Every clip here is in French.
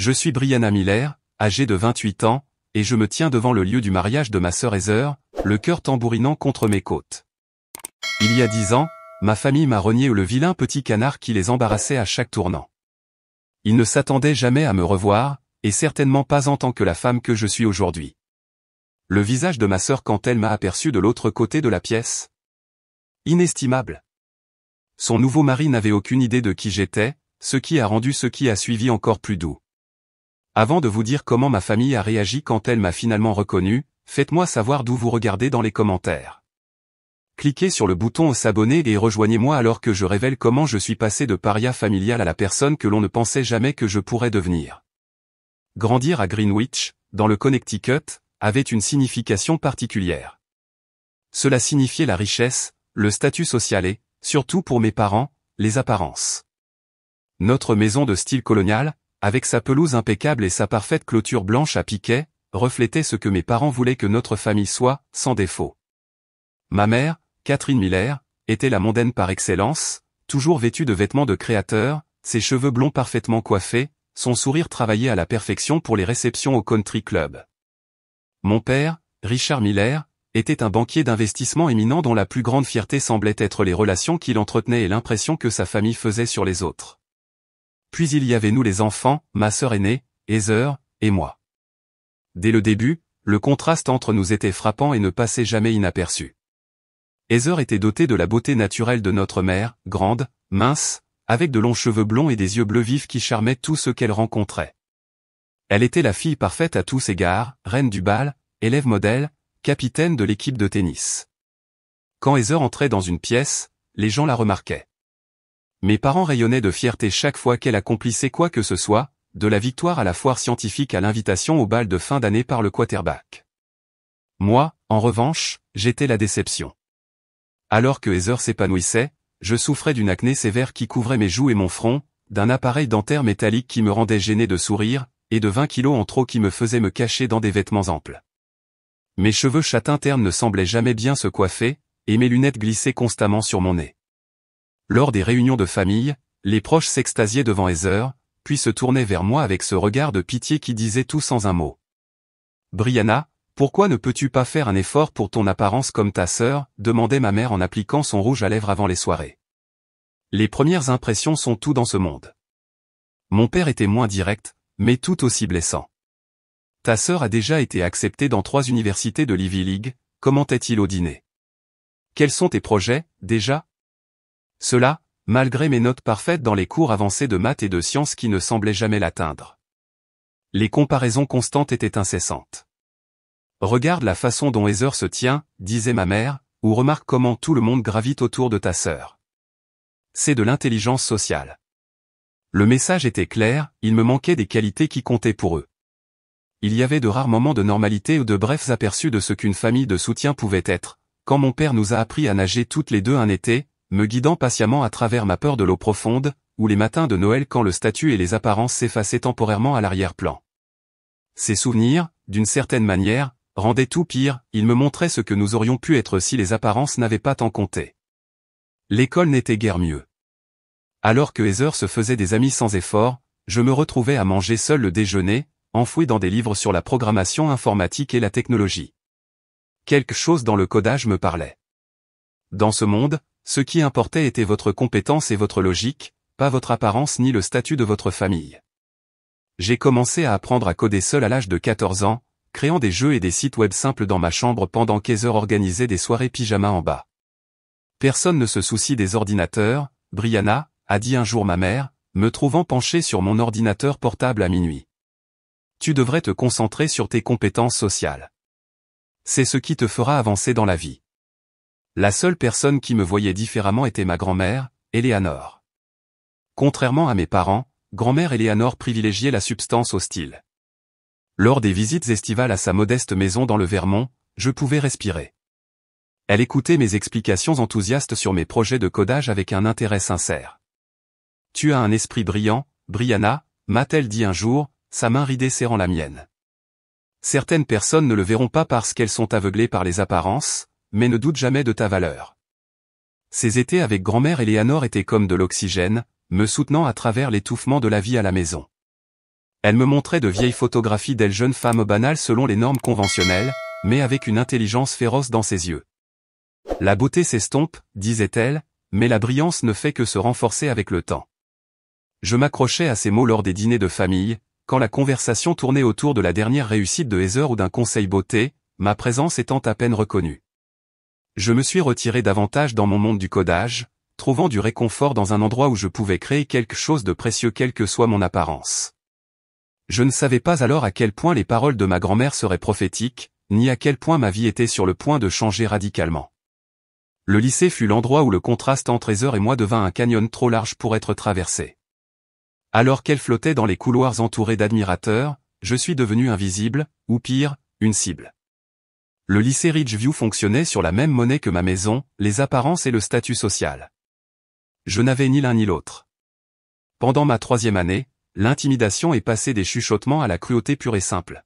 Je suis Brianna Miller, âgée de 28 ans, et je me tiens devant le lieu du mariage de ma sœur Heather, le cœur tambourinant contre mes côtes. Il y a 10 ans, ma famille m'a renié le vilain petit canard qui les embarrassait à chaque tournant. Ils ne s'attendaient jamais à me revoir, et certainement pas en tant que la femme que je suis aujourd'hui. Le visage de ma sœur quand elle m'a aperçu de l'autre côté de la pièce. Inestimable. Son nouveau mari n'avait aucune idée de qui j'étais, ce qui a rendu ce qui a suivi encore plus doux. Avant de vous dire comment ma famille a réagi quand elle m'a finalement reconnu, faites-moi savoir d'où vous regardez dans les commentaires. Cliquez sur le bouton s'abonner et rejoignez-moi alors que je révèle comment je suis passé de paria familial à la personne que l'on ne pensait jamais que je pourrais devenir. Grandir à Greenwich, dans le Connecticut, avait une signification particulière. Cela signifiait la richesse, le statut social et, surtout pour mes parents, les apparences. Notre maison de style colonial, avec sa pelouse impeccable et sa parfaite clôture blanche à piquets, reflétait ce que mes parents voulaient que notre famille soit, sans défaut. Ma mère, Catherine Miller, était la mondaine par excellence, toujours vêtue de vêtements de créateur, ses cheveux blonds parfaitement coiffés, son sourire travaillé à la perfection pour les réceptions au country club. Mon père, Richard Miller, était un banquier d'investissement éminent dont la plus grande fierté semblait être les relations qu'il entretenait et l'impression que sa famille faisait sur les autres. Puis il y avait nous les enfants, ma sœur aînée, Heather, et moi. Dès le début, le contraste entre nous était frappant et ne passait jamais inaperçu. Heather était dotée de la beauté naturelle de notre mère, grande, mince, avec de longs cheveux blonds et des yeux bleus vifs qui charmaient tous ceux qu'elle rencontrait. Elle était la fille parfaite à tous égards, reine du bal, élève modèle, capitaine de l'équipe de tennis. Quand Heather entrait dans une pièce, les gens la remarquaient. Mes parents rayonnaient de fierté chaque fois qu'elle accomplissait quoi que ce soit, de la victoire à la foire scientifique à l'invitation au bal de fin d'année par le quarterback. Moi, en revanche, j'étais la déception. Alors que Heather s'épanouissait, je souffrais d'une acné sévère qui couvrait mes joues et mon front, d'un appareil dentaire métallique qui me rendait gêné de sourire, et de 20 kilos en trop qui me faisaient me cacher dans des vêtements amples. Mes cheveux châtains ternes ne semblaient jamais bien se coiffer, et mes lunettes glissaient constamment sur mon nez. Lors des réunions de famille, les proches s'extasiaient devant Heather, puis se tournaient vers moi avec ce regard de pitié qui disait tout sans un mot. « Brianna, pourquoi ne peux-tu pas faire un effort pour ton apparence comme ta sœur ?» demandait ma mère en appliquant son rouge à lèvres avant les soirées. Les premières impressions sont tout dans ce monde. Mon père était moins direct, mais tout aussi blessant. « Ta sœur a déjà été acceptée dans 3 universités de l'Ivy League, commentait-il au dîner. « Quels sont tes projets, déjà ?» Cela, malgré mes notes parfaites dans les cours avancés de maths et de sciences qui ne semblaient jamais l'atteindre. Les comparaisons constantes étaient incessantes. « Regarde la façon dont Heather se tient, disait ma mère, ou remarque comment tout le monde gravite autour de ta sœur. C'est de l'intelligence sociale. » Le message était clair, il me manquait des qualités qui comptaient pour eux. Il y avait de rares moments de normalité ou de brefs aperçus de ce qu'une famille de soutien pouvait être, quand mon père nous a appris à nager toutes les deux un été, me guidant patiemment à travers ma peur de l'eau profonde, ou les matins de Noël quand le statut et les apparences s'effaçaient temporairement à l'arrière-plan. Ces souvenirs, d'une certaine manière, rendaient tout pire, ils me montraient ce que nous aurions pu être si les apparences n'avaient pas tant compté. L'école n'était guère mieux. Alors que Heather se faisait des amis sans effort, je me retrouvais à manger seul le déjeuner, enfoui dans des livres sur la programmation informatique et la technologie. Quelque chose dans le codage me parlait. Dans ce monde, ce qui importait était votre compétence et votre logique, pas votre apparence ni le statut de votre famille. J'ai commencé à apprendre à coder seul à l'âge de 14 ans, créant des jeux et des sites web simples dans ma chambre pendant qu'Heather organisait des soirées pyjama en bas. Personne ne se soucie des ordinateurs, Brianna, a dit un jour ma mère, me trouvant penché sur mon ordinateur portable à minuit. Tu devrais te concentrer sur tes compétences sociales. C'est ce qui te fera avancer dans la vie. La seule personne qui me voyait différemment était ma grand-mère, Eleanor. Contrairement à mes parents, grand-mère Eleanor privilégiait la substance au style. Lors des visites estivales à sa modeste maison dans le Vermont, je pouvais respirer. Elle écoutait mes explications enthousiastes sur mes projets de codage avec un intérêt sincère. « Tu as un esprit brillant, Brianna » m'a-t-elle dit un jour, sa main ridée serrant la mienne. Certaines personnes ne le verront pas parce qu'elles sont aveuglées par les apparences, mais ne doute jamais de ta valeur. Ces étés avec grand-mère Eleanor étaient comme de l'oxygène, me soutenant à travers l'étouffement de la vie à la maison. Elle me montrait de vieilles photographies d'elle jeune femme banale selon les normes conventionnelles, mais avec une intelligence féroce dans ses yeux. La beauté s'estompe, disait-elle, mais la brillance ne fait que se renforcer avec le temps. Je m'accrochais à ces mots lors des dîners de famille, quand la conversation tournait autour de la dernière réussite de Heather ou d'un conseil beauté, ma présence étant à peine reconnue. Je me suis retiré davantage dans mon monde du codage, trouvant du réconfort dans un endroit où je pouvais créer quelque chose de précieux quelle que soit mon apparence. Je ne savais pas alors à quel point les paroles de ma grand-mère seraient prophétiques, ni à quel point ma vie était sur le point de changer radicalement. Le lycée fut l'endroit où le contraste entre Heather et moi devint un canyon trop large pour être traversé. Alors qu'elle flottait dans les couloirs entourés d'admirateurs, je suis devenu invisible, ou pire, une cible. Le lycée Ridgeview fonctionnait sur la même monnaie que ma maison, les apparences et le statut social. Je n'avais ni l'un ni l'autre. Pendant ma 3e année, l'intimidation est passée des chuchotements à la cruauté pure et simple.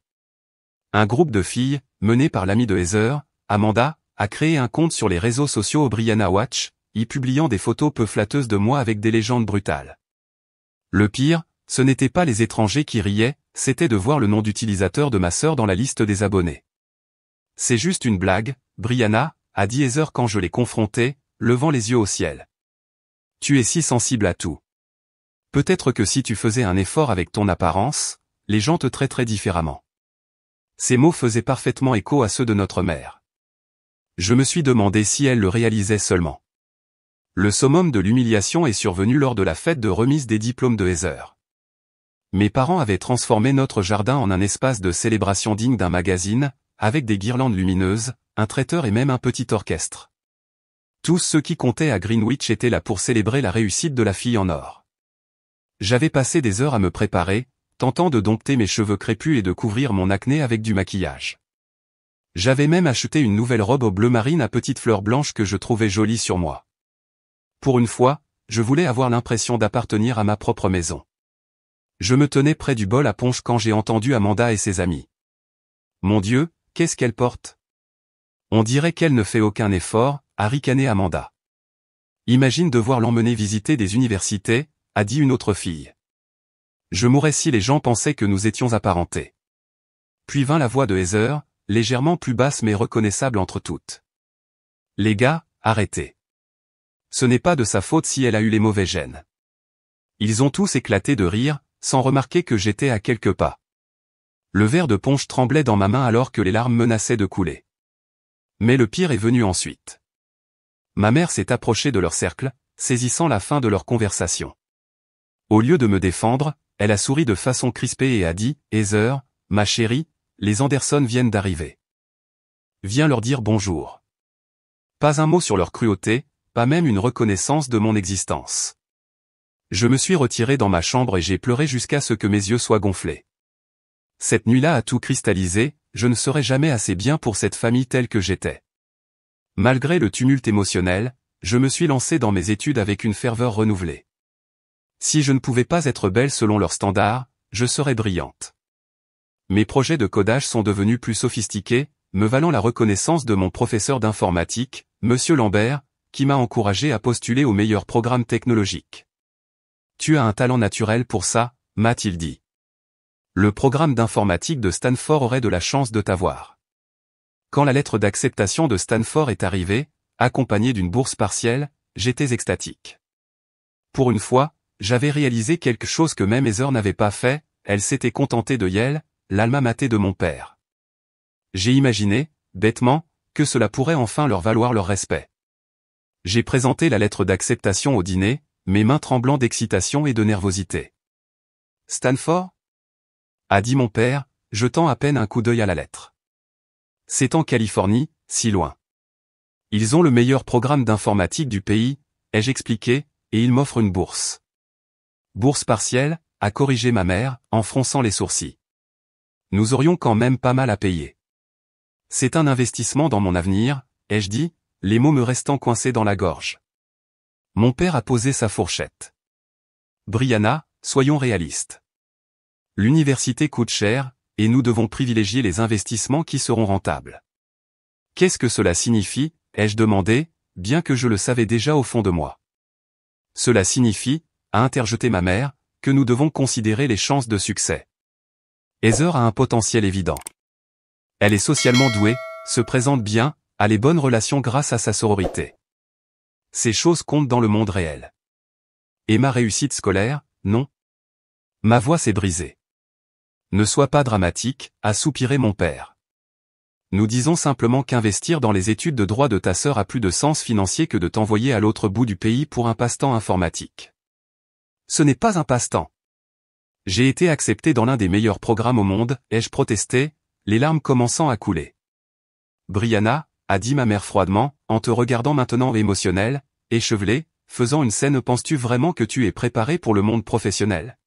Un groupe de filles, mené par l'amie de Heather, Amanda, a créé un compte sur les réseaux sociaux Brianna Watch, y publiant des photos peu flatteuses de moi avec des légendes brutales. Le pire, ce n'était pas les étrangers qui riaient, c'était de voir le nom d'utilisateur de ma sœur dans la liste des abonnés. C'est juste une blague, Brianna, a dit Heather quand je l'ai confrontée, levant les yeux au ciel. Tu es si sensible à tout. Peut-être que si tu faisais un effort avec ton apparence, les gens te traiteraient différemment. Ces mots faisaient parfaitement écho à ceux de notre mère. Je me suis demandé si elle le réalisait seulement. Le summum de l'humiliation est survenu lors de la fête de remise des diplômes de Heather. Mes parents avaient transformé notre jardin en un espace de célébration digne d'un magazine, avec des guirlandes lumineuses, un traiteur et même un petit orchestre. Tous ceux qui comptaient à Greenwich étaient là pour célébrer la réussite de la fille en or. J'avais passé des heures à me préparer, tentant de dompter mes cheveux crépus et de couvrir mon acné avec du maquillage. J'avais même acheté une nouvelle robe au bleu marine à petites fleurs blanches que je trouvais jolie sur moi. Pour une fois, je voulais avoir l'impression d'appartenir à ma propre maison. Je me tenais près du bol à punch quand j'ai entendu Amanda et ses amis. Mon Dieu, qu'est-ce qu'elle porte? On dirait qu'elle ne fait aucun effort, a ricané Amanda. Imagine devoir l'emmener visiter des universités, a dit une autre fille. Je mourrais si les gens pensaient que nous étions apparentés. Puis vint la voix de Heather, légèrement plus basse mais reconnaissable entre toutes. Les gars, arrêtez. Ce n'est pas de sa faute si elle a eu les mauvais gènes. Ils ont tous éclaté de rire, sans remarquer que j'étais à quelques pas. Le verre de punch tremblait dans ma main alors que les larmes menaçaient de couler. Mais le pire est venu ensuite. Ma mère s'est approchée de leur cercle, saisissant la fin de leur conversation. Au lieu de me défendre, elle a souri de façon crispée et a dit, « Heather, ma chérie, les Anderson viennent d'arriver. Viens leur dire bonjour. » Pas un mot sur leur cruauté, pas même une reconnaissance de mon existence. Je me suis retiré dans ma chambre et j'ai pleuré jusqu'à ce que mes yeux soient gonflés. Cette nuit-là a tout cristallisé, je ne serai jamais assez bien pour cette famille telle que j'étais. Malgré le tumulte émotionnel, je me suis lancé dans mes études avec une ferveur renouvelée. Si je ne pouvais pas être belle selon leurs standards, je serais brillante. Mes projets de codage sont devenus plus sophistiqués, me valant la reconnaissance de mon professeur d'informatique, Monsieur Lambert, qui m'a encouragé à postuler au meilleur programme technologique. Tu as un talent naturel pour ça, m'a-t-il dit. Le programme d'informatique de Stanford aurait de la chance de t'avoir. Quand la lettre d'acceptation de Stanford est arrivée, accompagnée d'une bourse partielle, j'étais extatique. Pour une fois, j'avais réalisé quelque chose que même Heather n'avait pas fait, elle s'était contentée de Yale, l'alma mater de mon père. J'ai imaginé, bêtement, que cela pourrait enfin leur valoir leur respect. J'ai présenté la lettre d'acceptation au dîner, mes mains tremblant d'excitation et de nervosité. Stanford? A dit mon père, jetant à peine un coup d'œil à la lettre. C'est en Californie, si loin. Ils ont le meilleur programme d'informatique du pays, ai-je expliqué, et ils m'offrent une bourse. Bourse partielle, a corrigé ma mère, en fronçant les sourcils. Nous aurions quand même pas mal à payer. C'est un investissement dans mon avenir, ai-je dit, les mots me restant coincés dans la gorge. Mon père a posé sa fourchette. Brianna, soyons réalistes. L'université coûte cher, et nous devons privilégier les investissements qui seront rentables. Qu'est-ce que cela signifie, ai-je demandé, bien que je le savais déjà au fond de moi. Cela signifie, a interjeté ma mère, que nous devons considérer les chances de succès. Heather a un potentiel évident. Elle est socialement douée, se présente bien, a les bonnes relations grâce à sa sororité. Ces choses comptent dans le monde réel. Et ma réussite scolaire, non. Ma voix s'est brisée. Ne sois pas dramatique, a soupiré mon père. Nous disons simplement qu'investir dans les études de droit de ta sœur a plus de sens financier que de t'envoyer à l'autre bout du pays pour un passe-temps informatique. Ce n'est pas un passe-temps. J'ai été accepté dans l'un des meilleurs programmes au monde, ai-je protesté, les larmes commençant à couler. Brianna, a dit ma mère froidement, en te regardant maintenant émotionnelle, échevelée, faisant une scène. Penses-tu vraiment que tu es préparé pour le monde professionnel?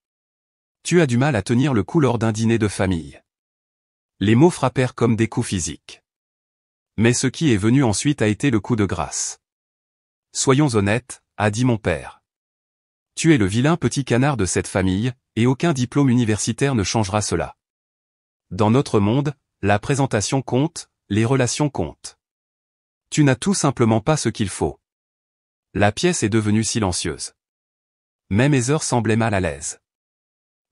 Tu as du mal à tenir le coup lors d'un dîner de famille. Les mots frappèrent comme des coups physiques. Mais ce qui est venu ensuite a été le coup de grâce. Soyons honnêtes, a dit mon père. Tu es le vilain petit canard de cette famille, et aucun diplôme universitaire ne changera cela. Dans notre monde, la présentation compte, les relations comptent. Tu n'as tout simplement pas ce qu'il faut. La pièce est devenue silencieuse. Même Heather semblait mal à l'aise.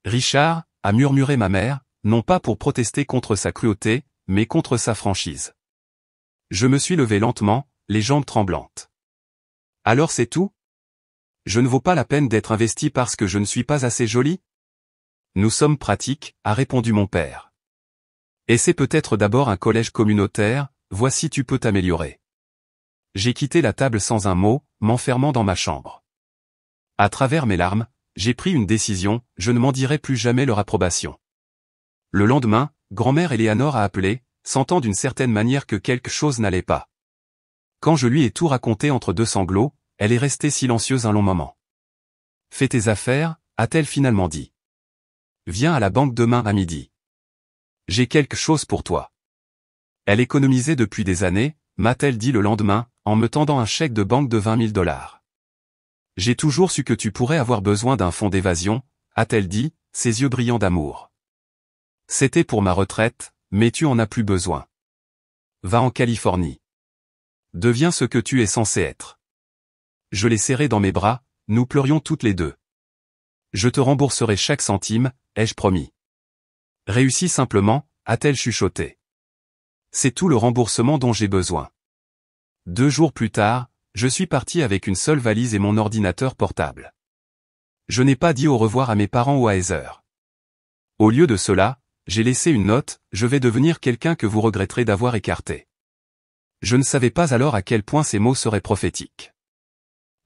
Richard, a murmuré ma mère, non pas pour protester contre sa cruauté, mais contre sa franchise. Je me suis levé lentement, les jambes tremblantes. Alors c'est tout? Je ne vaux pas la peine d'être investi parce que je ne suis pas assez jolie? Nous sommes pratiques, a répondu mon père. Et c'est peut-être d'abord un collège communautaire, voici tu peux t'améliorer. J'ai quitté la table sans un mot, m'enfermant dans ma chambre. À travers mes larmes, j'ai pris une décision, je ne m'en dirai plus jamais leur approbation. Le lendemain, grand-mère Eleanor a appelé, sentant d'une certaine manière que quelque chose n'allait pas. Quand je lui ai tout raconté entre deux sanglots, elle est restée silencieuse un long moment. Fais tes affaires, a-t-elle finalement dit. Viens à la banque demain à midi. J'ai quelque chose pour toi. Elle économisait depuis des années, m'a-t-elle dit le lendemain, en me tendant un chèque de banque de 20 000 $. J'ai toujours su que tu pourrais avoir besoin d'un fonds d'évasion, a-t-elle dit, ses yeux brillants d'amour. C'était pour ma retraite, mais tu en as plus besoin. Va en Californie. Deviens ce que tu es censé être. Je l'ai serré dans mes bras, nous pleurions toutes les deux. Je te rembourserai chaque centime, ai-je promis. Réussis simplement, a-t-elle chuchoté. C'est tout le remboursement dont j'ai besoin. 2 jours plus tard, je suis parti avec une seule valise et mon ordinateur portable. Je n'ai pas dit au revoir à mes parents ou à Heather. Au lieu de cela, j'ai laissé une note, je vais devenir quelqu'un que vous regretterez d'avoir écarté. Je ne savais pas alors à quel point ces mots seraient prophétiques.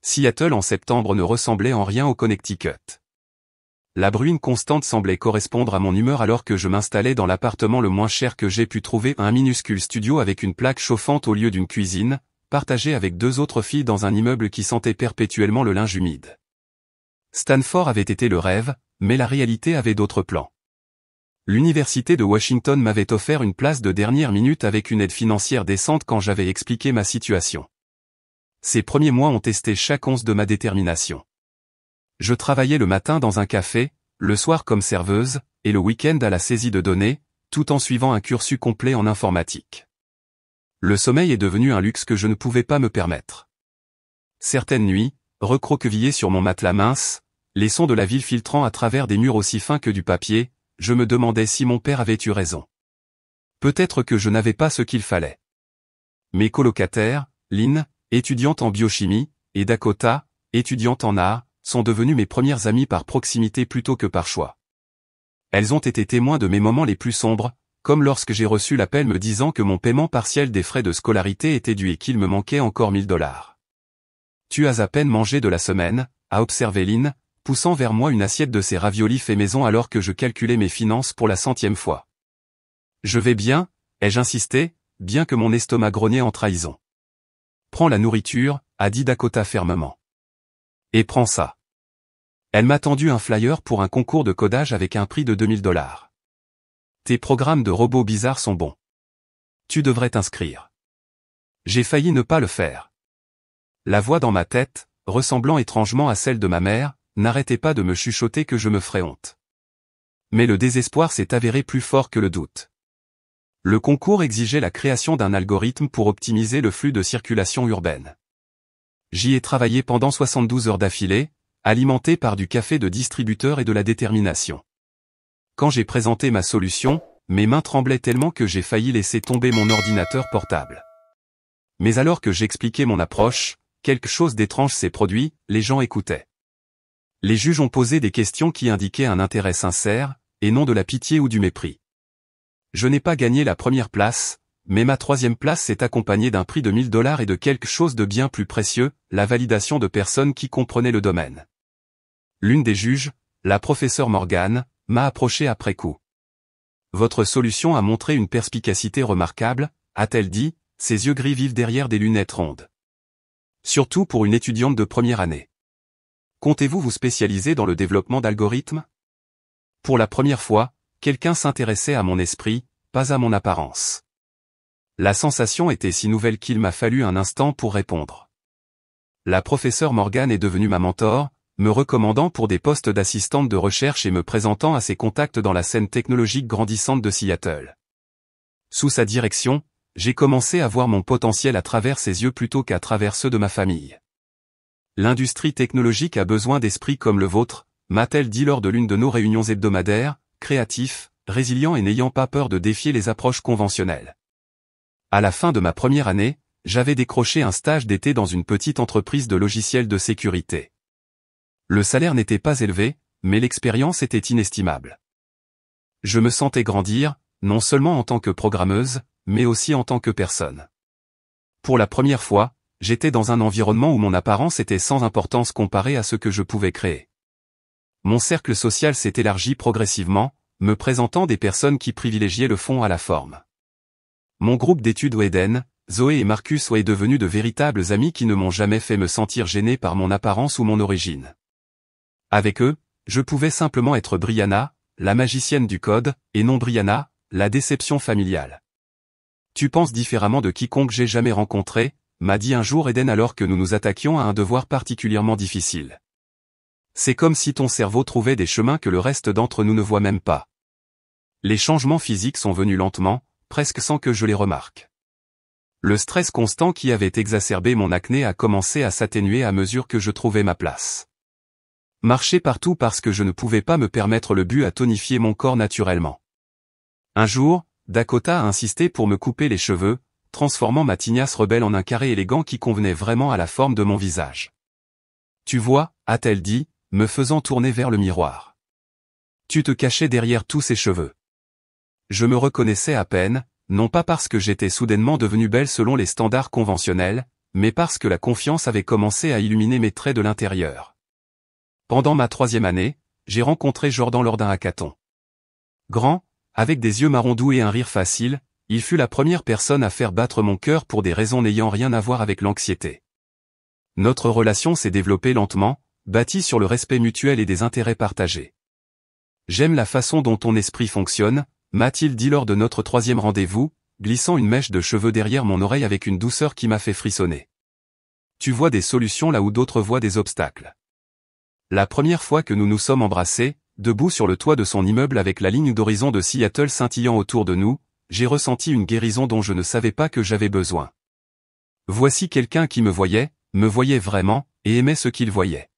Seattle en septembre ne ressemblait en rien au Connecticut. La bruine constante semblait correspondre à mon humeur alors que je m'installais dans l'appartement le moins cher que j'ai pu trouver, un minuscule studio avec une plaque chauffante au lieu d'une cuisine, partagé avec 2 autres filles dans un immeuble qui sentait perpétuellement le linge humide. Stanford avait été le rêve, mais la réalité avait d'autres plans. L'université de Washington m'avait offert une place de dernière minute avec une aide financière décente quand j'avais expliqué ma situation. Ces premiers mois ont testé chaque once de ma détermination. Je travaillais le matin dans un café, le soir comme serveuse, et le week-end à la saisie de données, tout en suivant un cursus complet en informatique. Le sommeil est devenu un luxe que je ne pouvais pas me permettre. Certaines nuits, recroquevillé sur mon matelas mince, les sons de la ville filtrant à travers des murs aussi fins que du papier, je me demandais si mon père avait eu raison. Peut-être que je n'avais pas ce qu'il fallait. Mes colocataires, Lynn, étudiante en biochimie, et Dakota, étudiante en art, sont devenues mes premières amies par proximité plutôt que par choix. Elles ont été témoins de mes moments les plus sombres, comme lorsque j'ai reçu l'appel me disant que mon paiement partiel des frais de scolarité était dû et qu'il me manquait encore 1 000 $. Tu as à peine mangé de la semaine, a observé Lynn, poussant vers moi une assiette de ses raviolis faits maison alors que je calculais mes finances pour la 100e fois. Je vais bien, ai-je insisté, bien que mon estomac grognait en trahison. Prends la nourriture, a dit Dakota fermement. Et prends ça. Elle m'a tendu un flyer pour un concours de codage avec un prix de 2 000 $. Tes programmes de robots bizarres sont bons. Tu devrais t'inscrire. J'ai failli ne pas le faire. La voix dans ma tête, ressemblant étrangement à celle de ma mère, n'arrêtait pas de me chuchoter que je me ferais honte. Mais le désespoir s'est avéré plus fort que le doute. Le concours exigeait la création d'un algorithme pour optimiser le flux de circulation urbaine. J'y ai travaillé pendant 72 heures d'affilée, alimenté par du café de distributeur et de la détermination. Quand j'ai présenté ma solution, mes mains tremblaient tellement que j'ai failli laisser tomber mon ordinateur portable. Mais alors que j'expliquais mon approche, quelque chose d'étrange s'est produit, les gens écoutaient. Les juges ont posé des questions qui indiquaient un intérêt sincère, et non de la pitié ou du mépris. Je n'ai pas gagné la première place, mais ma troisième place s'est accompagnée d'un prix de $1000 et de quelque chose de bien plus précieux, la validation de personnes qui comprenaient le domaine. L'une des juges, la professeure Morgan, m'a approché après coup. Votre solution a montré une perspicacité remarquable, a-t-elle dit, ses yeux gris vifs derrière des lunettes rondes. Surtout pour une étudiante de première année. Comptez-vous vous spécialiser dans le développement d'algorithmes? Pour la première fois, quelqu'un s'intéressait à mon esprit, pas à mon apparence. La sensation était si nouvelle qu'il m'a fallu un instant pour répondre. La professeure Morgan est devenue ma mentor, me recommandant pour des postes d'assistante de recherche et me présentant à ses contacts dans la scène technologique grandissante de Seattle. Sous sa direction, j'ai commencé à voir mon potentiel à travers ses yeux plutôt qu'à travers ceux de ma famille. L'industrie technologique a besoin d'esprits comme le vôtre, m'a-t-elle dit lors de l'une de nos réunions hebdomadaires, créatifs, résilients et n'ayant pas peur de défier les approches conventionnelles. À la fin de ma première année, j'avais décroché un stage d'été dans une petite entreprise de logiciels de sécurité. Le salaire n'était pas élevé, mais l'expérience était inestimable. Je me sentais grandir, non seulement en tant que programmeuse, mais aussi en tant que personne. Pour la première fois, j'étais dans un environnement où mon apparence était sans importance comparée à ce que je pouvais créer. Mon cercle social s'est élargi progressivement, me présentant des personnes qui privilégiaient le fond à la forme. Mon groupe d'études au Eden, Zoé et Marcus est devenu de véritables amis qui ne m'ont jamais fait me sentir gêné par mon apparence ou mon origine. Avec eux, je pouvais simplement être Brianna, la magicienne du code, et non Brianna, la déception familiale. Tu penses différemment de quiconque j'ai jamais rencontré, m'a dit un jour Eden alors que nous nous attaquions à un devoir particulièrement difficile. C'est comme si ton cerveau trouvait des chemins que le reste d'entre nous ne voit même pas. Les changements physiques sont venus lentement, presque sans que je les remarque. Le stress constant qui avait exacerbé mon acné a commencé à s'atténuer à mesure que je trouvais ma place. Marcher partout parce que je ne pouvais pas me permettre le but à tonifier mon corps naturellement. Un jour, Dakota a insisté pour me couper les cheveux, transformant ma tignasse rebelle en un carré élégant qui convenait vraiment à la forme de mon visage. Tu vois, a-t-elle dit, me faisant tourner vers le miroir. Tu te cachais derrière tous ces cheveux. Je me reconnaissais à peine, non pas parce que j'étais soudainement devenue belle selon les standards conventionnels, mais parce que la confiance avait commencé à illuminer mes traits de l'intérieur. Pendant ma troisième année, j'ai rencontré Jordan lors d'un hackathon. Grand, avec des yeux marron doux et un rire facile, il fut la première personne à faire battre mon cœur pour des raisons n'ayant rien à voir avec l'anxiété. Notre relation s'est développée lentement, bâtie sur le respect mutuel et des intérêts partagés. J'aime la façon dont ton esprit fonctionne, m'a-t-il dit lors de notre troisième rendez-vous, glissant une mèche de cheveux derrière mon oreille avec une douceur qui m'a fait frissonner. Tu vois des solutions là où d'autres voient des obstacles. La première fois que nous nous sommes embrassés, debout sur le toit de son immeuble avec la ligne d'horizon de Seattle scintillant autour de nous, j'ai ressenti une guérison dont je ne savais pas que j'avais besoin. Voici quelqu'un qui me voyait vraiment, et aimait ce qu'il voyait.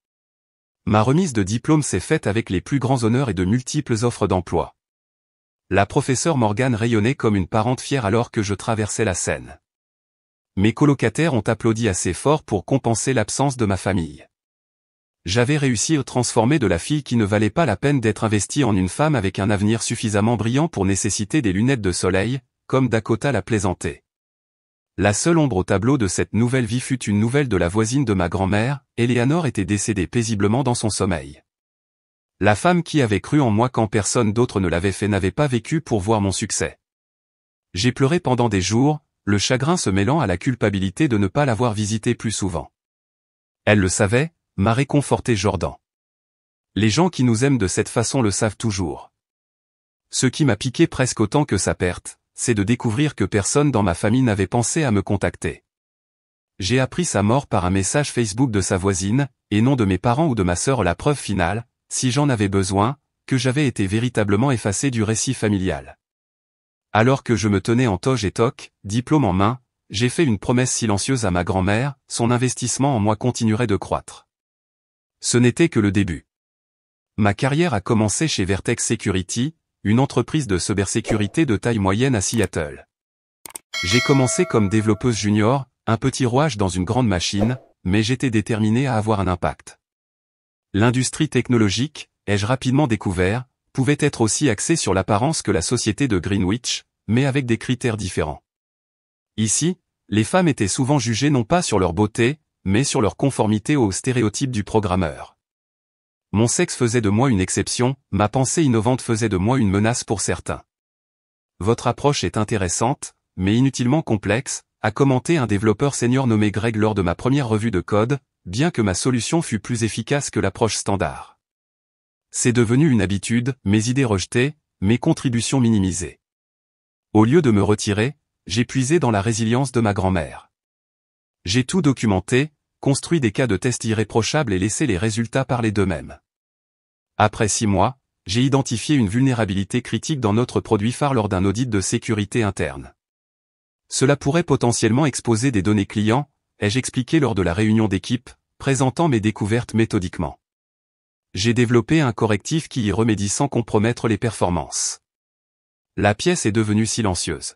Ma remise de diplôme s'est faite avec les plus grands honneurs et de multiples offres d'emploi. La professeure Morgan rayonnait comme une parente fière alors que je traversais la scène. Mes colocataires ont applaudi assez fort pour compenser l'absence de ma famille. J'avais réussi à transformer de la fille qui ne valait pas la peine d'être investie en une femme avec un avenir suffisamment brillant pour nécessiter des lunettes de soleil, comme Dakota l'a plaisanté. La seule ombre au tableau de cette nouvelle vie fut une nouvelle de la voisine de ma grand-mère, Eleanor était décédée paisiblement dans son sommeil. La femme qui avait cru en moi quand personne d'autre ne l'avait fait n'avait pas vécu pour voir mon succès. J'ai pleuré pendant des jours, le chagrin se mêlant à la culpabilité de ne pas l'avoir visitée plus souvent. Elle le savait, m'a réconforté Jordan. Les gens qui nous aiment de cette façon le savent toujours. Ce qui m'a piqué presque autant que sa perte, c'est de découvrir que personne dans ma famille n'avait pensé à me contacter. J'ai appris sa mort par un message Facebook de sa voisine, et non de mes parents ou de ma sœur, la preuve finale, si j'en avais besoin, que j'avais été véritablement effacé du récit familial. Alors que je me tenais en toge et toque, diplôme en main, j'ai fait une promesse silencieuse à ma grand-mère, son investissement en moi continuerait de croître. Ce n'était que le début. Ma carrière a commencé chez Vertex Security, une entreprise de cybersécurité de taille moyenne à Seattle. J'ai commencé comme développeuse junior, un petit rouage dans une grande machine, mais j'étais déterminé à avoir un impact. L'industrie technologique, ai-je rapidement découvert, pouvait être aussi axée sur l'apparence que la société de Greenwich, mais avec des critères différents. Ici, les femmes étaient souvent jugées non pas sur leur beauté, mais sur leur conformité aux stéréotypes du programmeur. Mon sexe faisait de moi une exception, ma pensée innovante faisait de moi une menace pour certains. Votre approche est intéressante, mais inutilement complexe, a commenté un développeur senior nommé Greg lors de ma première revue de code, bien que ma solution fût plus efficace que l'approche standard. C'est devenu une habitude, mes idées rejetées, mes contributions minimisées. Au lieu de me retirer, j'ai puisé dans la résilience de ma grand-mère. J'ai tout documenté, construit des cas de tests irréprochables et laissé les résultats parler d'eux-mêmes. Après 6 mois, j'ai identifié une vulnérabilité critique dans notre produit phare lors d'un audit de sécurité interne. Cela pourrait potentiellement exposer des données clients, ai-je expliqué lors de la réunion d'équipe, présentant mes découvertes méthodiquement. J'ai développé un correctif qui y remédie sans compromettre les performances. La pièce est devenue silencieuse.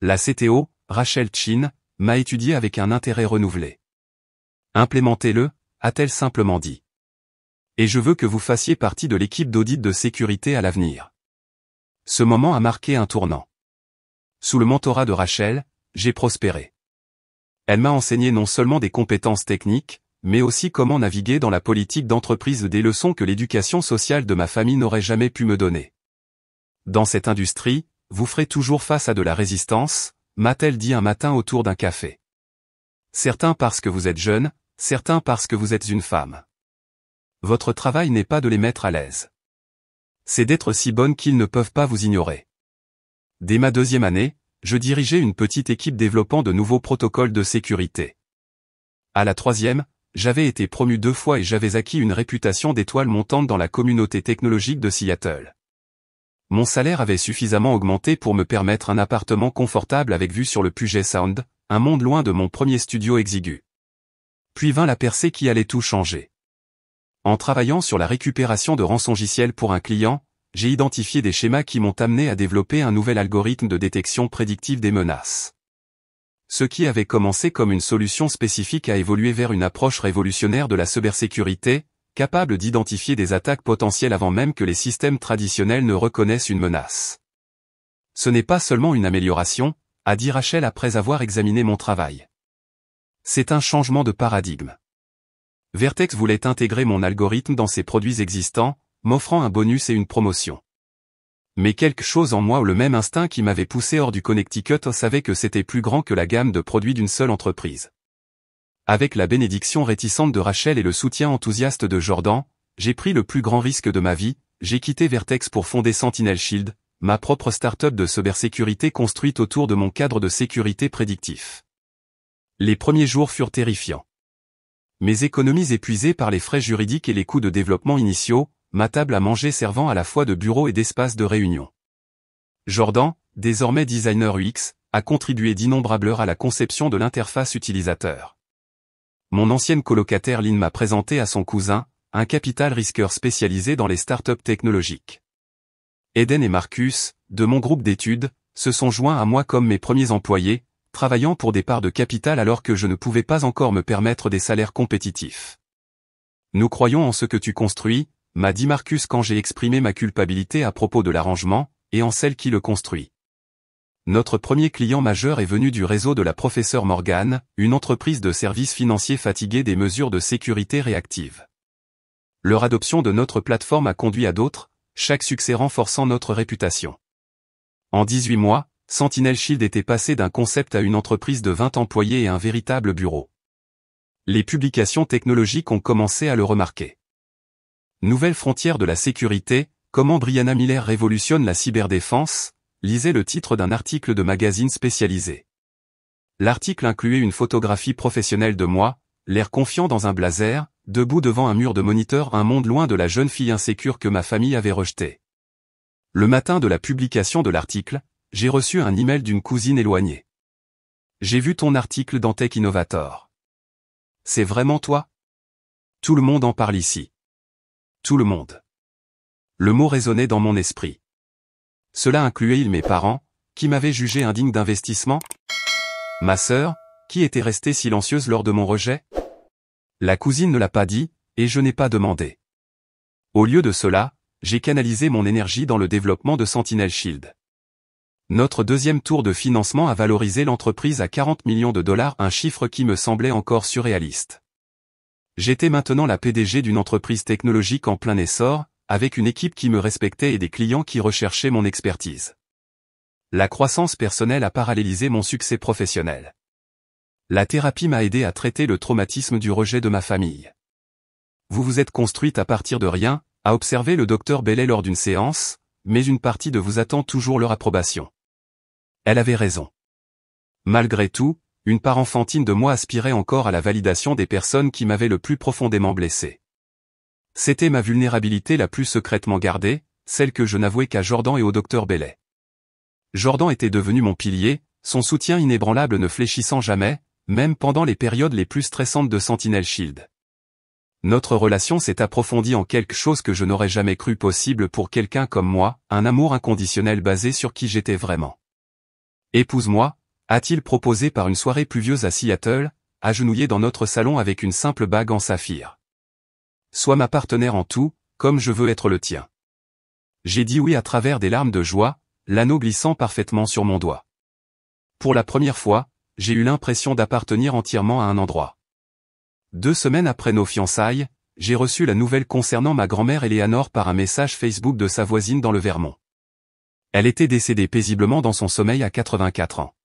La CTO, Rachel Chin, m'a étudié avec un intérêt renouvelé. Implémentez-le, a-t-elle simplement dit. Et je veux que vous fassiez partie de l'équipe d'audit de sécurité à l'avenir. Ce moment a marqué un tournant. Sous le mentorat de Rachel, j'ai prospéré. Elle m'a enseigné non seulement des compétences techniques, mais aussi comment naviguer dans la politique d'entreprise, des leçons que l'éducation sociale de ma famille n'aurait jamais pu me donner. Dans cette industrie, vous ferez toujours face à de la résistance, m'a-t-elle dit un matin autour d'un café. Certains parce que vous êtes jeune, certains parce que vous êtes une femme. Votre travail n'est pas de les mettre à l'aise. C'est d'être si bonne qu'ils ne peuvent pas vous ignorer. Dès ma 2e année, je dirigeais une petite équipe développant de nouveaux protocoles de sécurité. À la 3e, j'avais été promu 2 fois et j'avais acquis une réputation d'étoile montante dans la communauté technologique de Seattle. Mon salaire avait suffisamment augmenté pour me permettre un appartement confortable avec vue sur le Puget Sound, un monde loin de mon premier studio exigu. Puis vint la percée qui allait tout changer. En travaillant sur la récupération de rançongiciels pour un client, j'ai identifié des schémas qui m'ont amené à développer un nouvel algorithme de détection prédictive des menaces. Ce qui avait commencé comme une solution spécifique a évolué vers une approche révolutionnaire de la cybersécurité, capable d'identifier des attaques potentielles avant même que les systèmes traditionnels ne reconnaissent une menace. Ce n'est pas seulement une amélioration, a dit Rachel après avoir examiné mon travail. C'est un changement de paradigme. Vertex voulait intégrer mon algorithme dans ses produits existants, m'offrant un bonus et une promotion. Mais quelque chose en moi ou le même instinct qui m'avait poussé hors du Connecticut savait que c'était plus grand que la gamme de produits d'une seule entreprise. Avec la bénédiction réticente de Rachel et le soutien enthousiaste de Jordan, j'ai pris le plus grand risque de ma vie, j'ai quitté Vertex pour fonder Sentinel Shield, ma propre start-up de cybersécurité construite autour de mon cadre de sécurité prédictif. Les premiers jours furent terrifiants. Mes économies épuisées par les frais juridiques et les coûts de développement initiaux, ma table à manger servant à la fois de bureau et d'espace de réunion. Jordan, désormais designer UX, a contribué d'innombrables heures à la conception de l'interface utilisateur. Mon ancienne colocataire Lynn m'a présenté à son cousin, un capital risqueur spécialisé dans les startups technologiques. Eden et Marcus, de mon groupe d'études, se sont joints à moi comme mes premiers employés, travaillant pour des parts de capital alors que je ne pouvais pas encore me permettre des salaires compétitifs. Nous croyons en ce que tu construis, m'a dit Marcus quand j'ai exprimé ma culpabilité à propos de l'arrangement, et en celle qui le construit. Notre premier client majeur est venu du réseau de la professeure Morgan, une entreprise de services financiers fatiguée des mesures de sécurité réactives. Leur adoption de notre plateforme a conduit à d'autres, chaque succès renforçant notre réputation. En 18 mois, Sentinel Shield était passé d'un concept à une entreprise de 20 employés et un véritable bureau. Les publications technologiques ont commencé à le remarquer. Nouvelle frontière de la sécurité, comment Brianna Miller révolutionne la cyberdéfense, lisez le titre d'un article de magazine spécialisé. L'article incluait une photographie professionnelle de moi, l'air confiant dans un blazer, debout devant un mur de moniteur, un monde loin de la jeune fille insécure que ma famille avait rejetée. Le matin de la publication de l'article, j'ai reçu un email d'une cousine éloignée. J'ai vu ton article dans Tech Innovator. C'est vraiment toi? Tout le monde en parle ici. Tout le monde. Le mot résonnait dans mon esprit. Cela incluait-il mes parents, qui m'avaient jugé indigne d'investissement? Ma sœur, qui était restée silencieuse lors de mon rejet? La cousine ne l'a pas dit, et je n'ai pas demandé. Au lieu de cela, j'ai canalisé mon énergie dans le développement de Sentinel Shield. Notre deuxième tour de financement a valorisé l'entreprise à 40 millions de dollars, un chiffre qui me semblait encore surréaliste. J'étais maintenant la PDG d'une entreprise technologique en plein essor, avec une équipe qui me respectait et des clients qui recherchaient mon expertise. La croissance personnelle a parallélisé mon succès professionnel. La thérapie m'a aidé à traiter le traumatisme du rejet de ma famille. Vous vous êtes construite à partir de rien, a observé le docteur Bellet lors d'une séance, mais une partie de vous attend toujours leur approbation. Elle avait raison. Malgré tout, une part enfantine de moi aspirait encore à la validation des personnes qui m'avaient le plus profondément blessé. C'était ma vulnérabilité la plus secrètement gardée, celle que je n'avouais qu'à Jordan et au docteur Bellet. Jordan était devenu mon pilier, son soutien inébranlable ne fléchissant jamais, même pendant les périodes les plus stressantes de Sentinel Shield. Notre relation s'est approfondie en quelque chose que je n'aurais jamais cru possible pour quelqu'un comme moi, un amour inconditionnel basé sur qui j'étais vraiment. Épouse-moi, a-t-il proposé par une soirée pluvieuse à Seattle, agenouillé dans notre salon avec une simple bague en saphir. Sois ma partenaire en tout, comme je veux être le tien. J'ai dit oui à travers des larmes de joie, l'anneau glissant parfaitement sur mon doigt. Pour la première fois, j'ai eu l'impression d'appartenir entièrement à un endroit. 2 semaines après nos fiançailles, j'ai reçu la nouvelle concernant ma grand-mère Eleanor par un message Facebook de sa voisine dans le Vermont. Elle était décédée paisiblement dans son sommeil à 84 ans.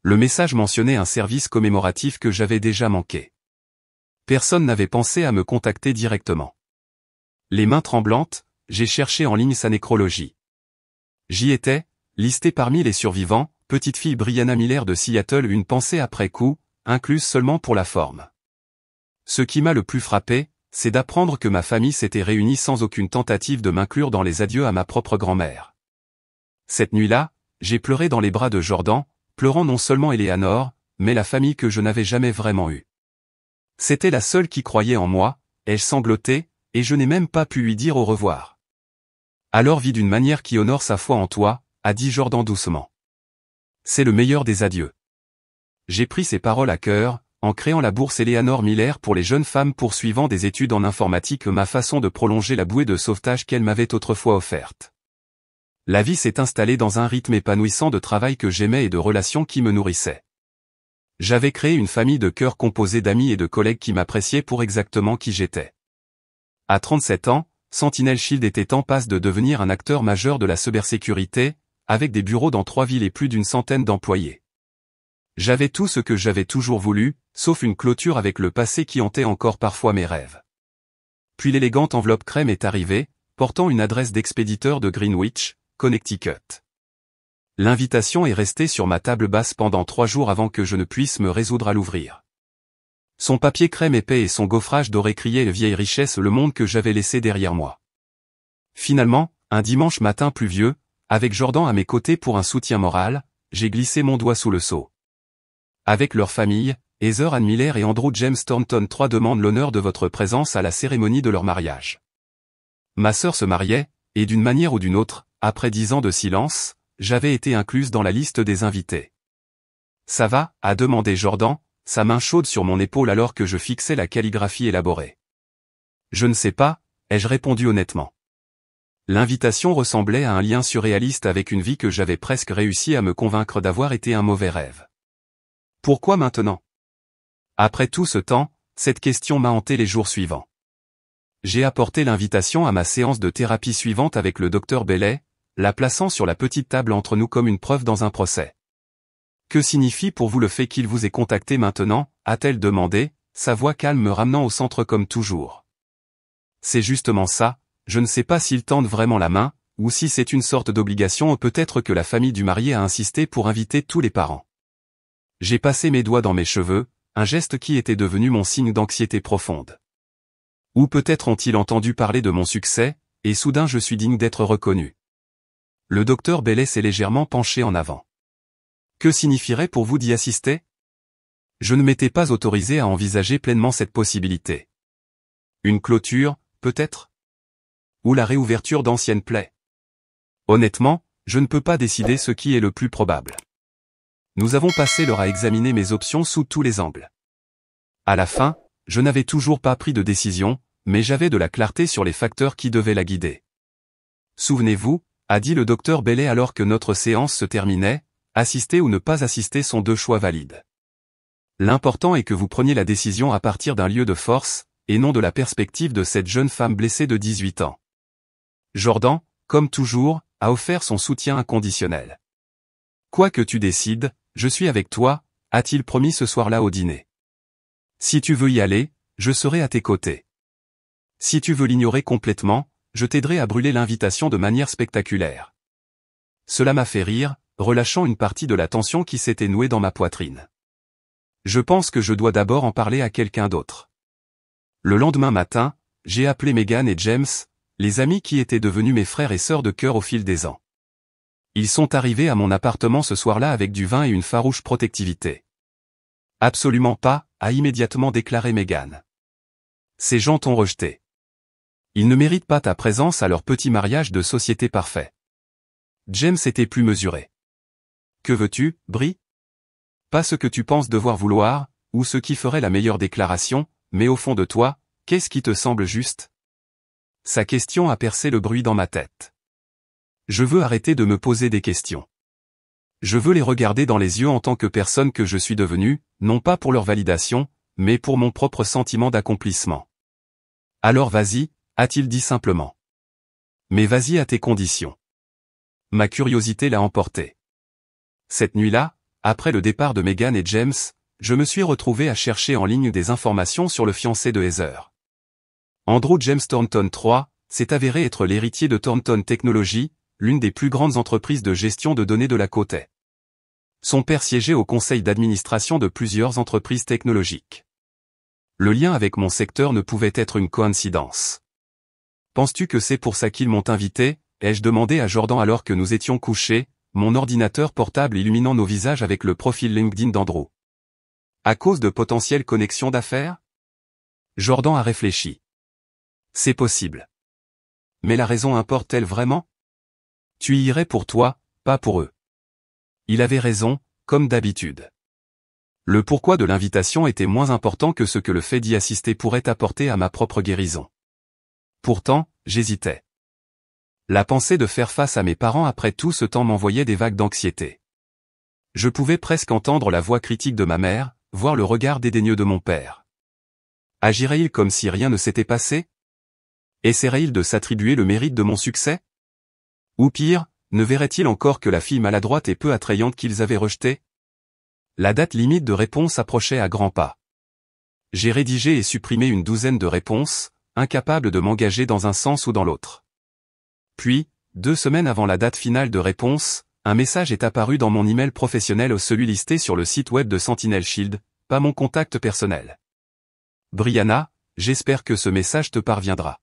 Le message mentionnait un service commémoratif que j'avais déjà manqué. Personne n'avait pensé à me contacter directement. Les mains tremblantes, j'ai cherché en ligne sa nécrologie. J'y étais, listée parmi les survivants, petite fille Brianna Miller de Seattle, une pensée après coup, incluse seulement pour la forme. Ce qui m'a le plus frappé, c'est d'apprendre que ma famille s'était réunie sans aucune tentative de m'inclure dans les adieux à ma propre grand-mère. Cette nuit-là, j'ai pleuré dans les bras de Jordan, pleurant non seulement Eleanor, mais la famille que je n'avais jamais vraiment eue. C'était la seule qui croyait en moi, ai-je sangloté, et je n'ai même pas pu lui dire au revoir. Alors vis d'une manière qui honore sa foi en toi, a dit Jordan doucement. C'est le meilleur des adieux. J'ai pris ces paroles à cœur, en créant la bourse Eleanor Miller pour les jeunes femmes poursuivant des études en informatique, ma façon de prolonger la bouée de sauvetage qu'elle m'avait autrefois offerte. La vie s'est installée dans un rythme épanouissant de travail que j'aimais et de relations qui me nourrissaient. J'avais créé une famille de cœur composée d'amis et de collègues qui m'appréciaient pour exactement qui j'étais. À 37 ans, Sentinel Shield était en passe de devenir un acteur majeur de la cybersécurité, avec des bureaux dans 3 villes et plus d'une centaine d'employés. J'avais tout ce que j'avais toujours voulu, sauf une clôture avec le passé qui hantait encore parfois mes rêves. Puis l'élégante enveloppe crème est arrivée, portant une adresse d'expéditeur de Greenwich, Connecticut. L'invitation est restée sur ma table basse pendant 3 jours avant que je ne puisse me résoudre à l'ouvrir. Son papier crème épais et son gaufrage doré criaient les vieilles richesses, le monde que j'avais laissé derrière moi. Finalement, un dimanche matin pluvieux, avec Jordan à mes côtés pour un soutien moral, j'ai glissé mon doigt sous le seau. Avec leur famille, Heather Ann Miller et Andrew James Thornton III demandent l'honneur de votre présence à la cérémonie de leur mariage. Ma sœur se mariait, et d'une manière ou d'une autre, après 10 ans de silence, j'avais été incluse dans la liste des invités. Ça va, a demandé Jordan, sa main chaude sur mon épaule alors que je fixais la calligraphie élaborée. Je ne sais pas, ai-je répondu honnêtement. L'invitation ressemblait à un lien surréaliste avec une vie que j'avais presque réussi à me convaincre d'avoir été un mauvais rêve. Pourquoi maintenant? Après tout ce temps, cette question m'a hanté les jours suivants. J'ai apporté l'invitation à ma séance de thérapie suivante avec le docteur Bellet, la plaçant sur la petite table entre nous comme une preuve dans un procès. Que signifie pour vous le fait qu'il vous ait contacté maintenant, a-t-elle demandé, sa voix calme me ramenant au centre comme toujours. C'est justement ça, je ne sais pas s'il tente vraiment la main, ou si c'est une sorte d'obligation ou peut-être que la famille du marié a insisté pour inviter tous les parents. J'ai passé mes doigts dans mes cheveux, un geste qui était devenu mon signe d'anxiété profonde. Ou peut-être ont-ils entendu parler de mon succès, et soudain je suis digne d'être reconnu. Le docteur Bellet s'est légèrement penché en avant. Que signifierait pour vous d'y assister? Je ne m'étais pas autorisé à envisager pleinement cette possibilité. Une clôture, peut-être? Ou la réouverture d'anciennes plaies? Honnêtement, je ne peux pas décider ce qui est le plus probable. Nous avons passé l'heure à examiner mes options sous tous les angles. À la fin, je n'avais toujours pas pris de décision, mais j'avais de la clarté sur les facteurs qui devaient la guider. Souvenez-vous, a dit le docteur Bailey alors que notre séance se terminait, assister ou ne pas assister sont deux choix valides. L'important est que vous preniez la décision à partir d'un lieu de force, et non de la perspective de cette jeune femme blessée de 18 ans. Jordan, comme toujours, a offert son soutien inconditionnel. Quoi que tu décides, je suis avec toi, a-t-il promis ce soir-là au dîner. Si tu veux y aller, je serai à tes côtés. Si tu veux l'ignorer complètement, je t'aiderai à brûler l'invitation de manière spectaculaire. Cela m'a fait rire, relâchant une partie de la tension qui s'était nouée dans ma poitrine. Je pense que je dois d'abord en parler à quelqu'un d'autre. Le lendemain matin, j'ai appelé Megan et James, les amis qui étaient devenus mes frères et sœurs de cœur au fil des ans. Ils sont arrivés à mon appartement ce soir-là avec du vin et une farouche protectivité. Absolument pas, a immédiatement déclaré Megan. Ces gens t'ont rejeté. Ils ne méritent pas ta présence à leur petit mariage de société parfait. James était plus mesuré. Que veux-tu, Brie? Pas ce que tu penses devoir vouloir, ou ce qui ferait la meilleure déclaration, mais au fond de toi, qu'est-ce qui te semble juste? Sa question a percé le bruit dans ma tête. Je veux arrêter de me poser des questions. Je veux les regarder dans les yeux en tant que personne que je suis devenue, non pas pour leur validation, mais pour mon propre sentiment d'accomplissement. Alors vas-y, a-t-il dit simplement. Mais vas-y à tes conditions. Ma curiosité l'a emporté. Cette nuit-là, après le départ de Megan et James, je me suis retrouvé à chercher en ligne des informations sur le fiancé de Heather. Andrew James Thornton III s'est avéré être l'héritier de Thornton Technologies, l'une des plus grandes entreprises de gestion de données de la côte est. Son père siégeait au conseil d'administration de plusieurs entreprises technologiques. Le lien avec mon secteur ne pouvait être une coïncidence. Penses-tu que c'est pour ça qu'ils m'ont invité? Ai-je demandé à Jordan alors que nous étions couchés, mon ordinateur portable illuminant nos visages avec le profil LinkedIn d'Andrew. À cause de potentielles connexions d'affaires? Jordan a réfléchi. C'est possible. Mais la raison importe-t-elle vraiment? Tu y irais pour toi, pas pour eux. Il avait raison, comme d'habitude. Le pourquoi de l'invitation était moins important que ce que le fait d'y assister pourrait apporter à ma propre guérison. Pourtant, j'hésitais. La pensée de faire face à mes parents après tout ce temps m'envoyait des vagues d'anxiété. Je pouvais presque entendre la voix critique de ma mère, voir le regard dédaigneux de mon père. Agirait-il comme si rien ne s'était passé? Essaierait-il de s'attribuer le mérite de mon succès? Ou pire, ne verrait-il encore que la fille maladroite et peu attrayante qu'ils avaient rejetée? La date limite de réponse approchait à grands pas. J'ai rédigé et supprimé une douzaine de réponses, incapable de m'engager dans un sens ou dans l'autre. Puis, 2 semaines avant la date finale de réponse, un message est apparu dans mon email professionnel, celui listé sur le site web de Sentinel Shield, pas mon contact personnel. Brianna, j'espère que ce message te parviendra.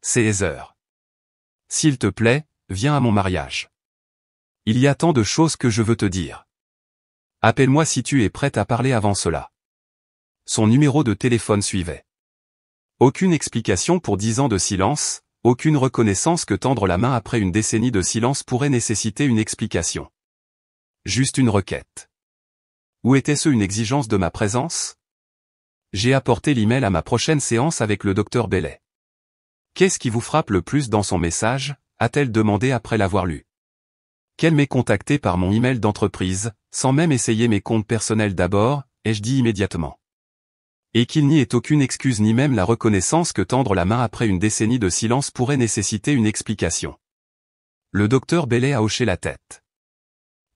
C'est Heather. S'il te plaît, viens à mon mariage. Il y a tant de choses que je veux te dire. Appelle-moi si tu es prête à parler avant cela. Son numéro de téléphone suivait. Aucune explication pour 10 ans de silence, aucune reconnaissance que tendre la main après une décennie de silence pourrait nécessiter une explication. Juste une requête. Ou était-ce une exigence de ma présence? J'ai apporté l'email à ma prochaine séance avec le docteur Bailey. Qu'est-ce qui vous frappe le plus dans son message? A-t-elle demandé après l'avoir lu. Qu'elle m'ait contacté par mon email d'entreprise, sans même essayer mes comptes personnels d'abord, ai-je dit immédiatement. Et qu'il n'y ait aucune excuse ni même la reconnaissance que tendre la main après une décennie de silence pourrait nécessiter une explication. Le docteur Bailey a hoché la tête.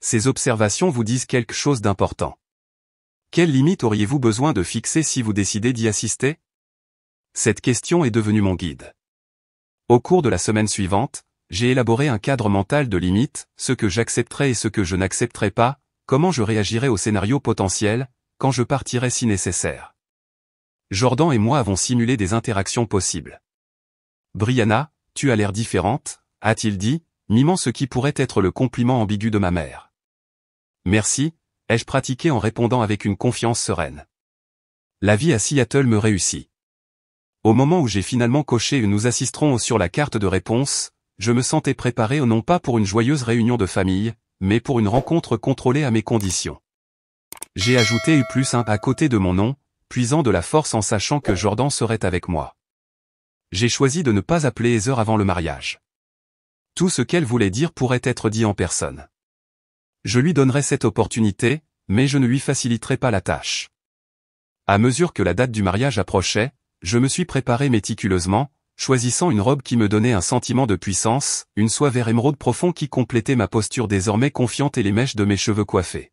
Ces observations vous disent quelque chose d'important. Quelles limites auriez-vous besoin de fixer si vous décidez d'y assister? Cette question est devenue mon guide. Au cours de la semaine suivante, j'ai élaboré un cadre mental de limites, ce que j'accepterai et ce que je n'accepterai pas, comment je réagirai au scénario potentiel, quand je partirai si nécessaire. Jordan et moi avons simulé des interactions possibles. Brianna, tu as l'air différente, a-t-il dit, mimant ce qui pourrait être le compliment ambigu de ma mère. Merci, ai-je pratiqué en répondant avec une confiance sereine. La vie à Seattle me réussit. Au moment où j'ai finalement coché « Nous assisterons » sur la carte de réponse, je me sentais préparé non pas pour une joyeuse réunion de famille, mais pour une rencontre contrôlée à mes conditions. J'ai ajouté U+1 à côté de mon nom, puisant de la force en sachant que Jordan serait avec moi. J'ai choisi de ne pas appeler Heather avant le mariage. Tout ce qu'elle voulait dire pourrait être dit en personne. Je lui donnerai cette opportunité, mais je ne lui faciliterai pas la tâche. À mesure que la date du mariage approchait, je me suis préparé méticuleusement, choisissant une robe qui me donnait un sentiment de puissance, une soie vert émeraude profond qui complétait ma posture désormais confiante et les mèches de mes cheveux coiffés.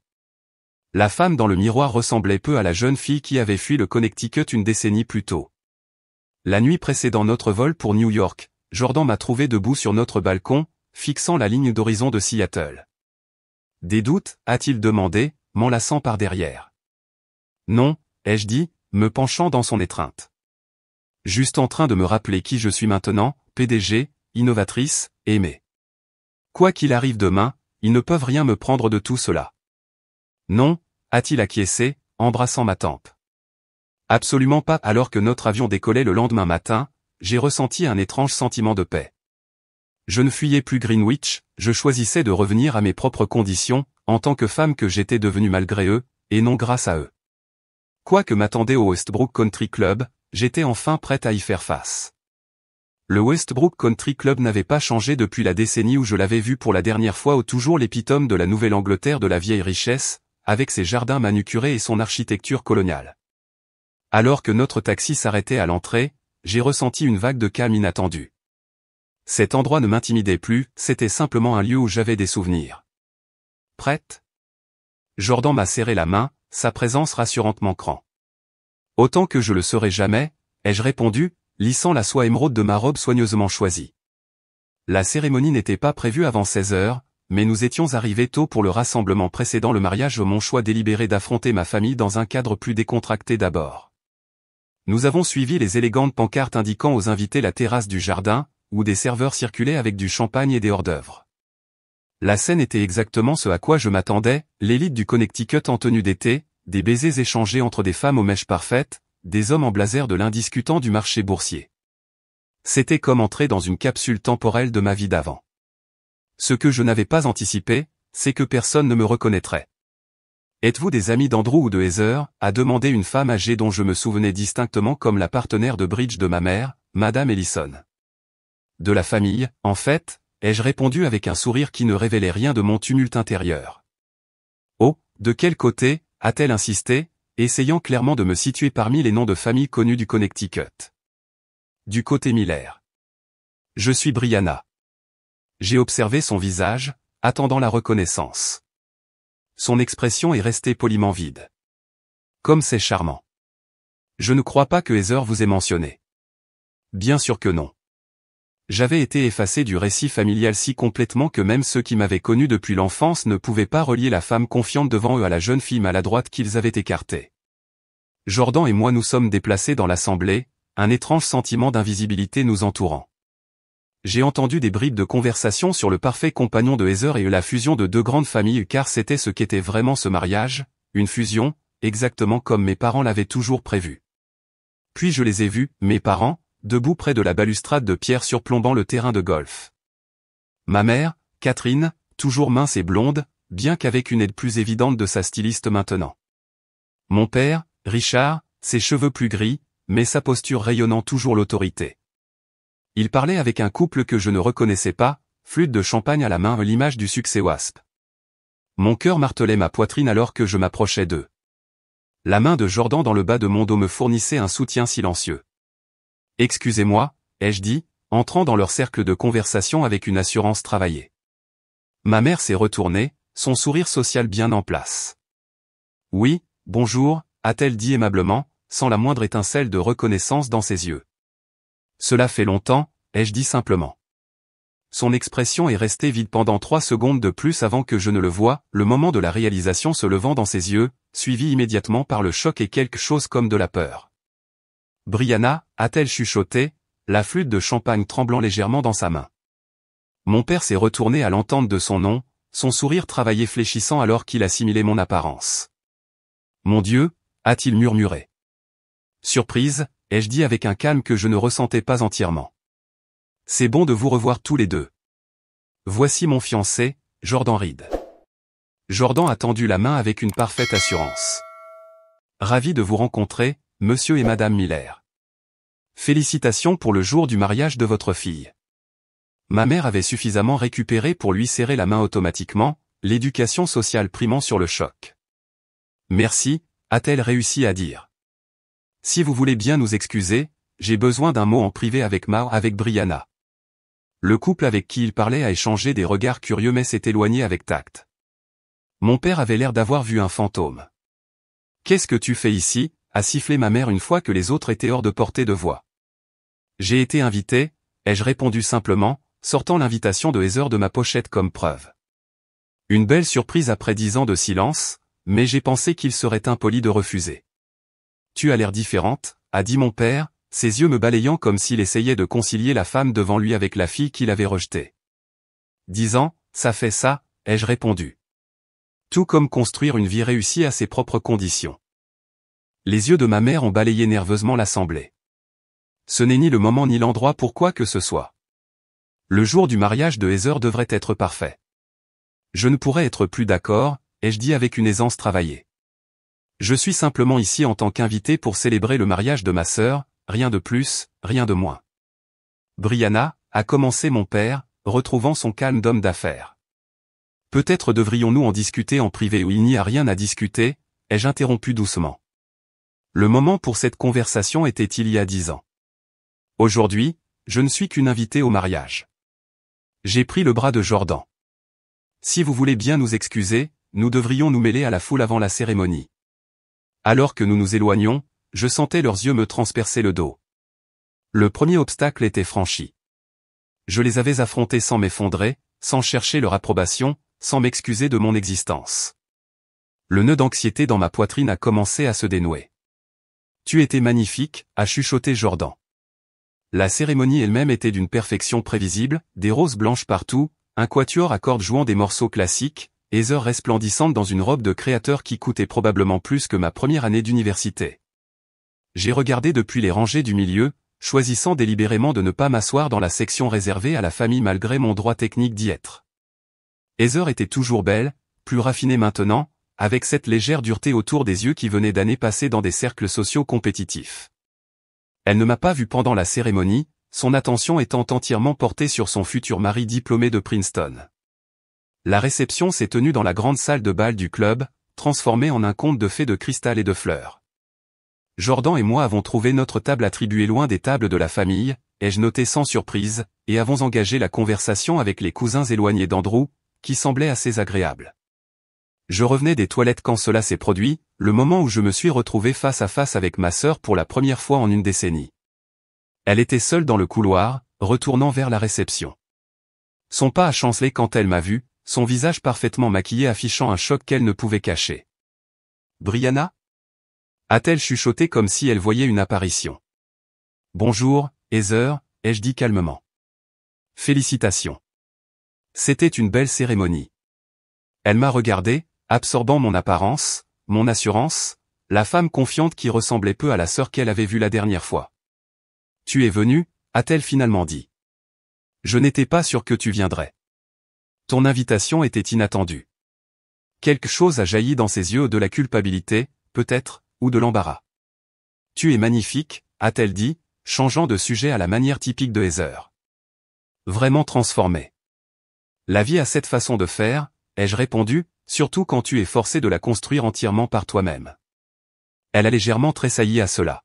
La femme dans le miroir ressemblait peu à la jeune fille qui avait fui le Connecticut une décennie plus tôt. La nuit précédant notre vol pour New York, Jordan m'a trouvé debout sur notre balcon, fixant la ligne d'horizon de Seattle. Des doutes, a-t-il demandé, m'enlaçant par derrière. Non, ai-je dit, me penchant dans son étreinte. Juste en train de me rappeler qui je suis maintenant, PDG, innovatrice, aimée. Quoi qu'il arrive demain, ils ne peuvent rien me prendre de tout cela. Non, a-t-il acquiescé, embrassant ma tempe. Absolument pas. Alors que notre avion décollait le lendemain matin, j'ai ressenti un étrange sentiment de paix. Je ne fuyais plus Greenwich, je choisissais de revenir à mes propres conditions, en tant que femme que j'étais devenue malgré eux, et non grâce à eux. Quoi que m'attendait au Westbrook Country Club, j'étais enfin prête à y faire face. Le Westbrook Country Club n'avait pas changé depuis la décennie où je l'avais vu pour la dernière fois, ou toujours l'épitome de la Nouvelle-Angleterre de la vieille richesse, avec ses jardins manucurés et son architecture coloniale. Alors que notre taxi s'arrêtait à l'entrée, j'ai ressenti une vague de calme inattendu. Cet endroit ne m'intimidait plus, c'était simplement un lieu où j'avais des souvenirs. Prête ? Jordan m'a serré la main, sa présence rassurante m'ancrant. Autant que je le serai jamais, ai-je répondu, lissant la soie émeraude de ma robe soigneusement choisie. La cérémonie n'était pas prévue avant 16 heures, mais nous étions arrivés tôt pour le rassemblement précédant le mariage. Mon choix délibéré d'affronter ma famille dans un cadre plus décontracté d'abord. Nous avons suivi les élégantes pancartes indiquant aux invités la terrasse du jardin, où des serveurs circulaient avec du champagne et des hors-d'œuvre. La scène était exactement ce à quoi je m'attendais, l'élite du Connecticut en tenue d'été, des baisers échangés entre des femmes aux mèches parfaites, des hommes en blazer de l'indiscutant du marché boursier. C'était comme entrer dans une capsule temporelle de ma vie d'avant. Ce que je n'avais pas anticipé, c'est que personne ne me reconnaîtrait. « Êtes-vous des amis d'Andrew ou de Heather ?» a demandé une femme âgée dont je me souvenais distinctement comme la partenaire de bridge de ma mère, Madame Ellison. « De la famille, en fait ?» ai-je répondu avec un sourire qui ne révélait rien de mon tumulte intérieur. « Oh, de quel côté ?» a-t-elle insisté, essayant clairement de me situer parmi les noms de famille connus du Connecticut. « Du côté Miller. Je suis Brianna. » J'ai observé son visage, attendant la reconnaissance. Son expression est restée poliment vide. Comme c'est charmant. Je ne crois pas que Heather vous ait mentionné. Bien sûr que non. J'avais été effacé du récit familial si complètement que même ceux qui m'avaient connu depuis l'enfance ne pouvaient pas relier la femme confiante devant eux à la jeune fille maladroite qu'ils avaient écartée. Jordan et moi nous sommes déplacés dans l'assemblée, un étrange sentiment d'invisibilité nous entourant. J'ai entendu des bribes de conversation sur le parfait compagnon de Heather et la fusion de deux grandes familles, car c'était ce qu'était vraiment ce mariage, une fusion, exactement comme mes parents l'avaient toujours prévu. Puis je les ai vus, mes parents, debout près de la balustrade de pierre surplombant le terrain de golf. Ma mère, Catherine, toujours mince et blonde, bien qu'avec une aide plus évidente de sa styliste maintenant. Mon père, Richard, ses cheveux plus gris, mais sa posture rayonnant toujours l'autorité. Il parlait avec un couple que je ne reconnaissais pas, flûte de champagne à la main, l'image du succès WASP. Mon cœur martelait ma poitrine alors que je m'approchais d'eux. La main de Jordan dans le bas de mon dos me fournissait un soutien silencieux. « Excusez-moi » ai-je dit, entrant dans leur cercle de conversation avec une assurance travaillée. Ma mère s'est retournée, son sourire social bien en place. « Oui, bonjour » a-t-elle dit aimablement, sans la moindre étincelle de reconnaissance dans ses yeux. « Cela fait longtemps » ai-je dit simplement. Son expression est restée vide pendant 3 secondes de plus avant que je ne le voie, le moment de la réalisation se levant dans ses yeux, suivi immédiatement par le choc et quelque chose comme de la peur. « Brianna » a-t-elle chuchoté, la flûte de champagne tremblant légèrement dans sa main. Mon père s'est retourné à l'entente de son nom, son sourire travaillé fléchissant alors qu'il assimilait mon apparence. « Mon Dieu » a-t-il murmuré. Surprise, ai-je dit avec un calme que je ne ressentais pas entièrement. « C'est bon de vous revoir tous les deux. » Voici mon fiancé, Jordan Reed. Jordan a tendu la main avec une parfaite assurance. Ravi de vous rencontrer, monsieur et madame Miller. Félicitations pour le jour du mariage de votre fille. Ma mère avait suffisamment récupéré pour lui serrer la main automatiquement, l'éducation sociale primant sur le choc. Merci, a-t-elle réussi à dire. Si vous voulez bien nous excuser, j'ai besoin d'un mot en privé avec Brianna. Le couple avec qui il parlait a échangé des regards curieux mais s'est éloigné avec tact. Mon père avait l'air d'avoir vu un fantôme. Qu'est-ce que tu fais ici, a sifflé ma mère une fois que les autres étaient hors de portée de voix. J'ai été invité, ai-je répondu simplement, sortant l'invitation de Heather de ma pochette comme preuve. Une belle surprise après 10 ans de silence, mais j'ai pensé qu'il serait impoli de refuser. Tu as l'air différente, a dit mon père, ses yeux me balayant comme s'il essayait de concilier la femme devant lui avec la fille qu'il avait rejetée. 10 ans, ça fait ça, ai-je répondu. Tout comme construire une vie réussie à ses propres conditions. Les yeux de ma mère ont balayé nerveusement l'assemblée. Ce n'est ni le moment ni l'endroit pour quoi que ce soit. Le jour du mariage de Heather devrait être parfait. Je ne pourrais être plus d'accord, ai-je dit avec une aisance travaillée. Je suis simplement ici en tant qu'invité pour célébrer le mariage de ma sœur, rien de plus, rien de moins. Brianna, a commencé mon père, retrouvant son calme d'homme d'affaires. Peut-être devrions-nous en discuter en privé où il n'y a rien à discuter, ai-je interrompu doucement. Le moment pour cette conversation était il y a 10 ans. Aujourd'hui, je ne suis qu'une invitée au mariage. J'ai pris le bras de Jordan. Si vous voulez bien nous excuser, nous devrions nous mêler à la foule avant la cérémonie. Alors que nous nous éloignions, je sentais leurs yeux me transpercer le dos. Le premier obstacle était franchi. Je les avais affrontés sans m'effondrer, sans chercher leur approbation, sans m'excuser de mon existence. Le nœud d'anxiété dans ma poitrine a commencé à se dénouer. Tu étais magnifique, a chuchoté Jordan. La cérémonie elle-même était d'une perfection prévisible, des roses blanches partout, un quatuor à cordes jouant des morceaux classiques, Heather resplendissante dans une robe de créateur qui coûtait probablement plus que ma première année d'université. J'ai regardé depuis les rangées du milieu, choisissant délibérément de ne pas m'asseoir dans la section réservée à la famille malgré mon droit technique d'y être. Heather était toujours belle, plus raffinée maintenant, avec cette légère dureté autour des yeux qui venait d'années passées dans des cercles sociaux compétitifs. Elle ne m'a pas vu pendant la cérémonie, son attention étant entièrement portée sur son futur mari diplômé de Princeton. La réception s'est tenue dans la grande salle de bal du club, transformée en un conte de fées de cristal et de fleurs. Jordan et moi avons trouvé notre table attribuée loin des tables de la famille, ai-je noté sans surprise, et avons engagé la conversation avec les cousins éloignés d'Andrew, qui semblait assez agréable. Je revenais des toilettes quand cela s'est produit, le moment où je me suis retrouvé face à face avec ma sœur pour la première fois en une décennie. Elle était seule dans le couloir, retournant vers la réception. Son pas a chancelé quand elle m'a vu, son visage parfaitement maquillé affichant un choc qu'elle ne pouvait cacher. « Brianna » a-t-elle chuchoté comme si elle voyait une apparition. « Bonjour, Heather » ai-je dit calmement. « Félicitations. » C'était une belle cérémonie. Elle m'a regardé, absorbant mon apparence, mon assurance, la femme confiante qui ressemblait peu à la sœur qu'elle avait vue la dernière fois. « Tu es venue » a-t-elle finalement dit. « Je n'étais pas sûr que tu viendrais. Ton invitation était inattendue. » Quelque chose a jailli dans ses yeux, de la culpabilité, peut-être, ou de l'embarras. « Tu es magnifique » a-t-elle dit, changeant de sujet à la manière typique de Heather. Vraiment transformée. La vie a cette façon de faire, ai-je répondu, surtout quand tu es forcé de la construire entièrement par toi-même. Elle a légèrement tressailli à cela.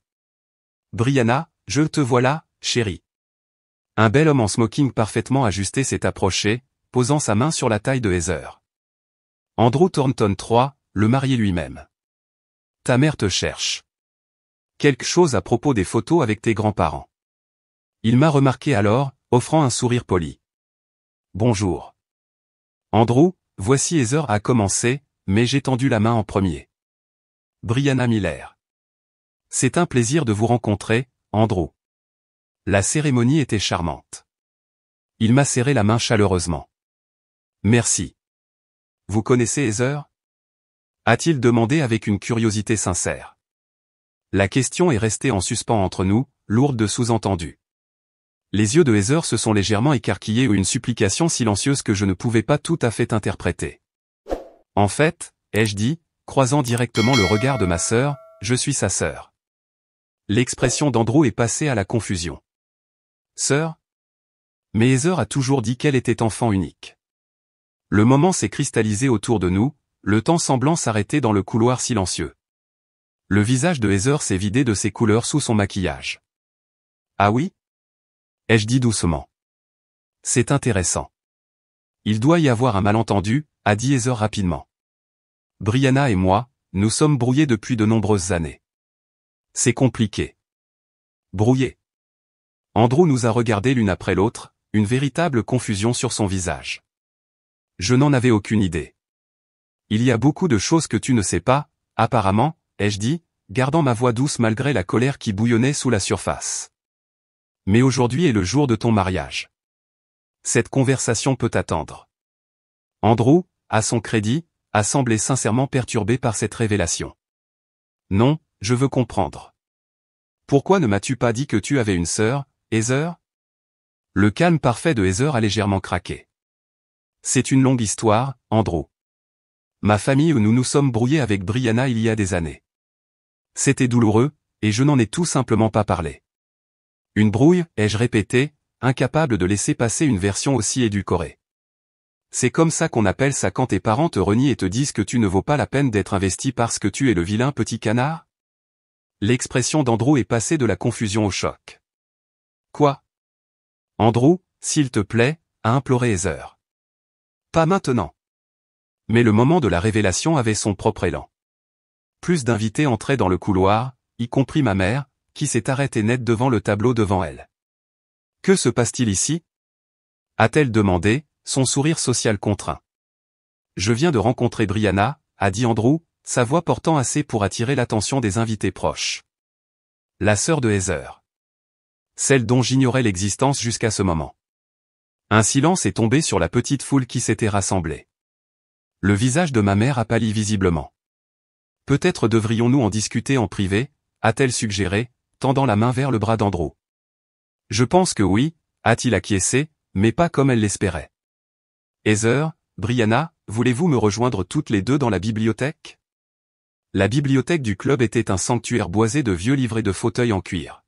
Brianna, je te voilà, chérie. Un bel homme en smoking parfaitement ajusté s'est approché, posant sa main sur la taille de Heather. Andrew Thornton III, le marié lui-même. Ta mère te cherche. Quelque chose à propos des photos avec tes grands-parents. Il m'a remarqué alors, offrant un sourire poli. Bonjour. Andrew, voici Heather a commencé, mais j'ai tendu la main en premier. Brianna Miller. C'est un plaisir de vous rencontrer, Andrew. La cérémonie était charmante. Il m'a serré la main chaleureusement. Merci. Vous connaissez Heather ? A-t-il demandé avec une curiosité sincère. La question est restée en suspens entre nous, lourde de sous-entendus. Les yeux de Heather se sont légèrement écarquillés ou une supplication silencieuse que je ne pouvais pas tout à fait interpréter. En fait, ai-je dit, croisant directement le regard de ma sœur, je suis sa sœur. L'expression d'Andrew est passée à la confusion. Sœur? Mais Heather a toujours dit qu'elle était enfant unique. Le moment s'est cristallisé autour de nous, le temps semblant s'arrêter dans le couloir silencieux. Le visage de Heather s'est vidé de ses couleurs sous son maquillage. Ah oui? Ai-je dit doucement. C'est intéressant. Il doit y avoir un malentendu, a dit Heather rapidement. Brianna et moi, nous sommes brouillés depuis de nombreuses années. C'est compliqué. Brouillé. Andrew nous a regardés l'une après l'autre, une véritable confusion sur son visage. Je n'en avais aucune idée. Il y a beaucoup de choses que tu ne sais pas, apparemment, ai-je dit, gardant ma voix douce malgré la colère qui bouillonnait sous la surface. Mais aujourd'hui est le jour de ton mariage. Cette conversation peut attendre. Andrew, à son crédit, a semblé sincèrement perturbé par cette révélation. Non, je veux comprendre. Pourquoi ne m'as-tu pas dit que tu avais une sœur, Heather? Le calme parfait de Heather a légèrement craqué. C'est une longue histoire, Andrew. Ma famille où nous nous sommes brouillés avec Brianna il y a des années. C'était douloureux, et je n'en ai tout simplement pas parlé. Une brouille, ai-je répété, incapable de laisser passer une version aussi édulcorée. C'est comme ça qu'on appelle ça quand tes parents te renient et te disent que tu ne vaux pas la peine d'être investi parce que tu es le vilain petit canard? L'expression d'Andrew est passée de la confusion au choc. Quoi? Andrew, s'il te plaît, a imploré Heather. Pas maintenant. Mais le moment de la révélation avait son propre élan. Plus d'invités entraient dans le couloir, y compris ma mère, qui s'est arrêtée net devant le tableau devant elle. Que se passe-t-il ici? A-t-elle demandé, son sourire social contraint. Je viens de rencontrer Brianna, a dit Andrew, sa voix portant assez pour attirer l'attention des invités proches. La sœur de Heather. Celle dont j'ignorais l'existence jusqu'à ce moment. Un silence est tombé sur la petite foule qui s'était rassemblée. Le visage de ma mère a pâli visiblement. Peut-être devrions-nous en discuter en privé, a-t-elle suggéré, tendant la main vers le bras d'Andrew. Je pense que oui, a-t-il acquiescé, mais pas comme elle l'espérait. Heather, Brianna, voulez-vous me rejoindre toutes les deux dans la bibliothèque? La bibliothèque du club était un sanctuaire boisé de vieux livrets de fauteuils en cuir.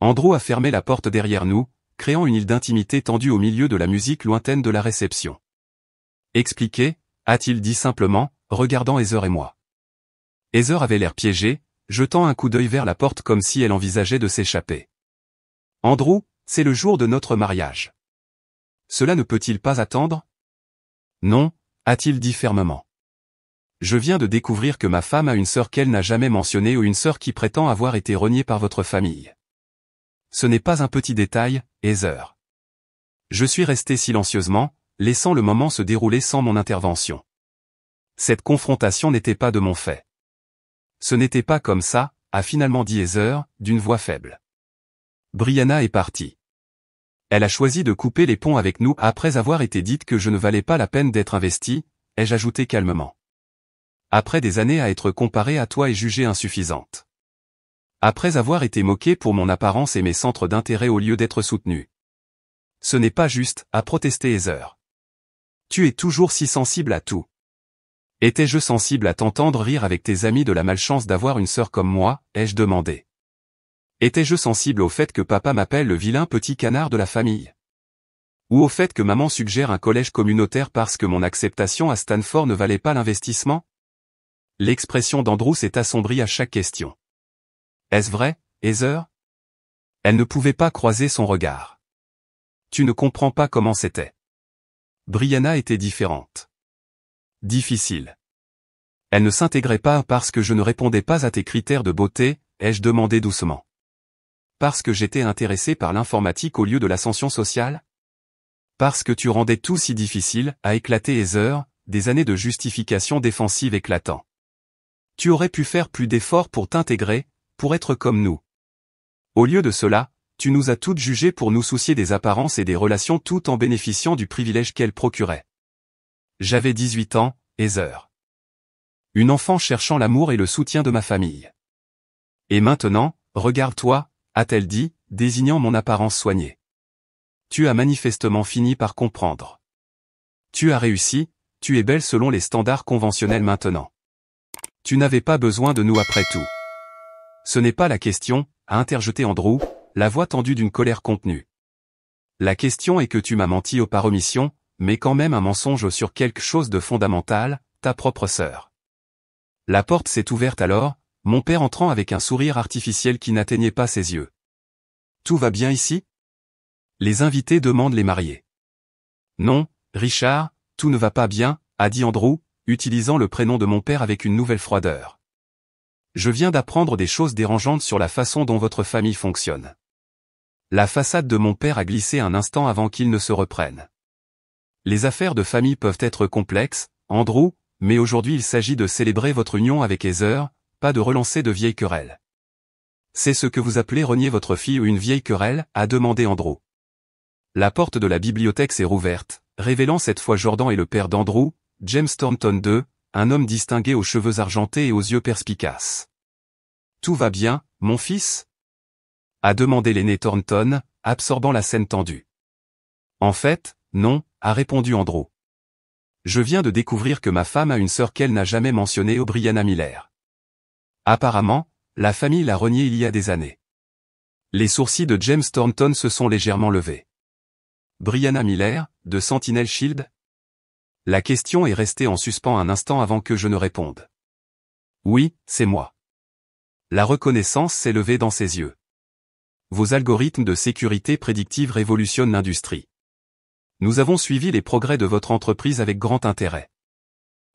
Andrew a fermé la porte derrière nous, créant une île d'intimité tendue au milieu de la musique lointaine de la réception. Expliquez, a-t-il dit simplement, regardant Heather et moi. Heather avait l'air piégée, jetant un coup d'œil vers la porte comme si elle envisageait de s'échapper. Andrew, c'est le jour de notre mariage. Cela ne peut-il pas attendre? Non, a-t-il dit fermement. Je viens de découvrir que ma femme a une sœur qu'elle n'a jamais mentionnée ou une sœur qui prétend avoir été reniée par votre famille. Ce n'est pas un petit détail, Heather. Je suis resté silencieusement, laissant le moment se dérouler sans mon intervention. Cette confrontation n'était pas de mon fait. Ce n'était pas comme ça, a finalement dit Heather, d'une voix faible. Brianna est partie. Elle a choisi de couper les ponts avec nous après avoir été dite que je ne valais pas la peine d'être investi, ai-je ajouté calmement. Après des années à être comparée à toi et jugée insuffisante. Après avoir été moquée pour mon apparence et mes centres d'intérêt au lieu d'être soutenue. Ce n'est pas juste, a protesté Heather. Tu es toujours si sensible à tout. Étais-je sensible à t'entendre rire avec tes amis de la malchance d'avoir une sœur comme moi, ai-je demandé. Étais-je sensible au fait que papa m'appelle le vilain petit canard de la famille? Ou au fait que maman suggère un collège communautaire parce que mon acceptation à Stanford ne valait pas l'investissement? L'expression d'Andrew s'est assombrie à chaque question. Est-ce vrai, Heather? Elle ne pouvait pas croiser son regard. Tu ne comprends pas comment c'était. Brianna était différente. Difficile. Elle ne s'intégrait pas parce que je ne répondais pas à tes critères de beauté, ai-je demandé doucement. Parce que j'étais intéressé par l'informatique au lieu de l'ascension sociale? Parce que tu rendais tout si difficile, a éclaté Heather, des années de justification défensive éclatant. Tu aurais pu faire plus d'efforts pour t'intégrer, pour être comme nous. Au lieu de cela, tu nous as toutes jugées pour nous soucier des apparences et des relations tout en bénéficiant du privilège qu'elles procuraient. J'avais 18 ans, Heather. Une enfant cherchant l'amour et le soutien de ma famille. Et maintenant, regarde-toi, a-t-elle dit, désignant mon apparence soignée. Tu as manifestement fini par comprendre. Tu as réussi, tu es belle selon les standards conventionnels maintenant. Tu n'avais pas besoin de nous après tout. Ce n'est pas la question, a interjeté Andrew, la voix tendue d'une colère contenue. La question est que tu m'as menti par omission, mais quand même un mensonge sur quelque chose de fondamental, ta propre sœur. La porte s'est ouverte alors, mon père entrant avec un sourire artificiel qui n'atteignait pas ses yeux. Tout va bien ici? Les invités demandent les mariés. Non, Richard, tout ne va pas bien, a dit Andrew, utilisant le prénom de mon père avec une nouvelle froideur. Je viens d'apprendre des choses dérangeantes sur la façon dont votre famille fonctionne. La façade de mon père a glissé un instant avant qu'il ne se reprenne. Les affaires de famille peuvent être complexes, Andrew, mais aujourd'hui il s'agit de célébrer votre union avec Heather, pas de relancer de vieilles querelles. C'est ce que vous appelez renier votre fille ou une vieille querelle, a demandé Andrew. La porte de la bibliothèque s'est rouverte, révélant cette fois Jordan et le père d'Andrew, James Thornton II, un homme distingué aux cheveux argentés et aux yeux perspicaces. Tout va bien, mon fils? A demandé l'aîné Thornton, absorbant la scène tendue. En fait, non, a répondu Andrew. Je viens de découvrir que ma femme a une sœur qu'elle n'a jamais mentionnée, Brianna Miller. Apparemment, la famille l'a reniée il y a des années. Les sourcils de James Thornton se sont légèrement levés. Brianna Miller, de Sentinel Shield? La question est restée en suspens un instant avant que je ne réponde. Oui, c'est moi. La reconnaissance s'est levée dans ses yeux. Vos algorithmes de sécurité prédictive révolutionnent l'industrie. Nous avons suivi les progrès de votre entreprise avec grand intérêt.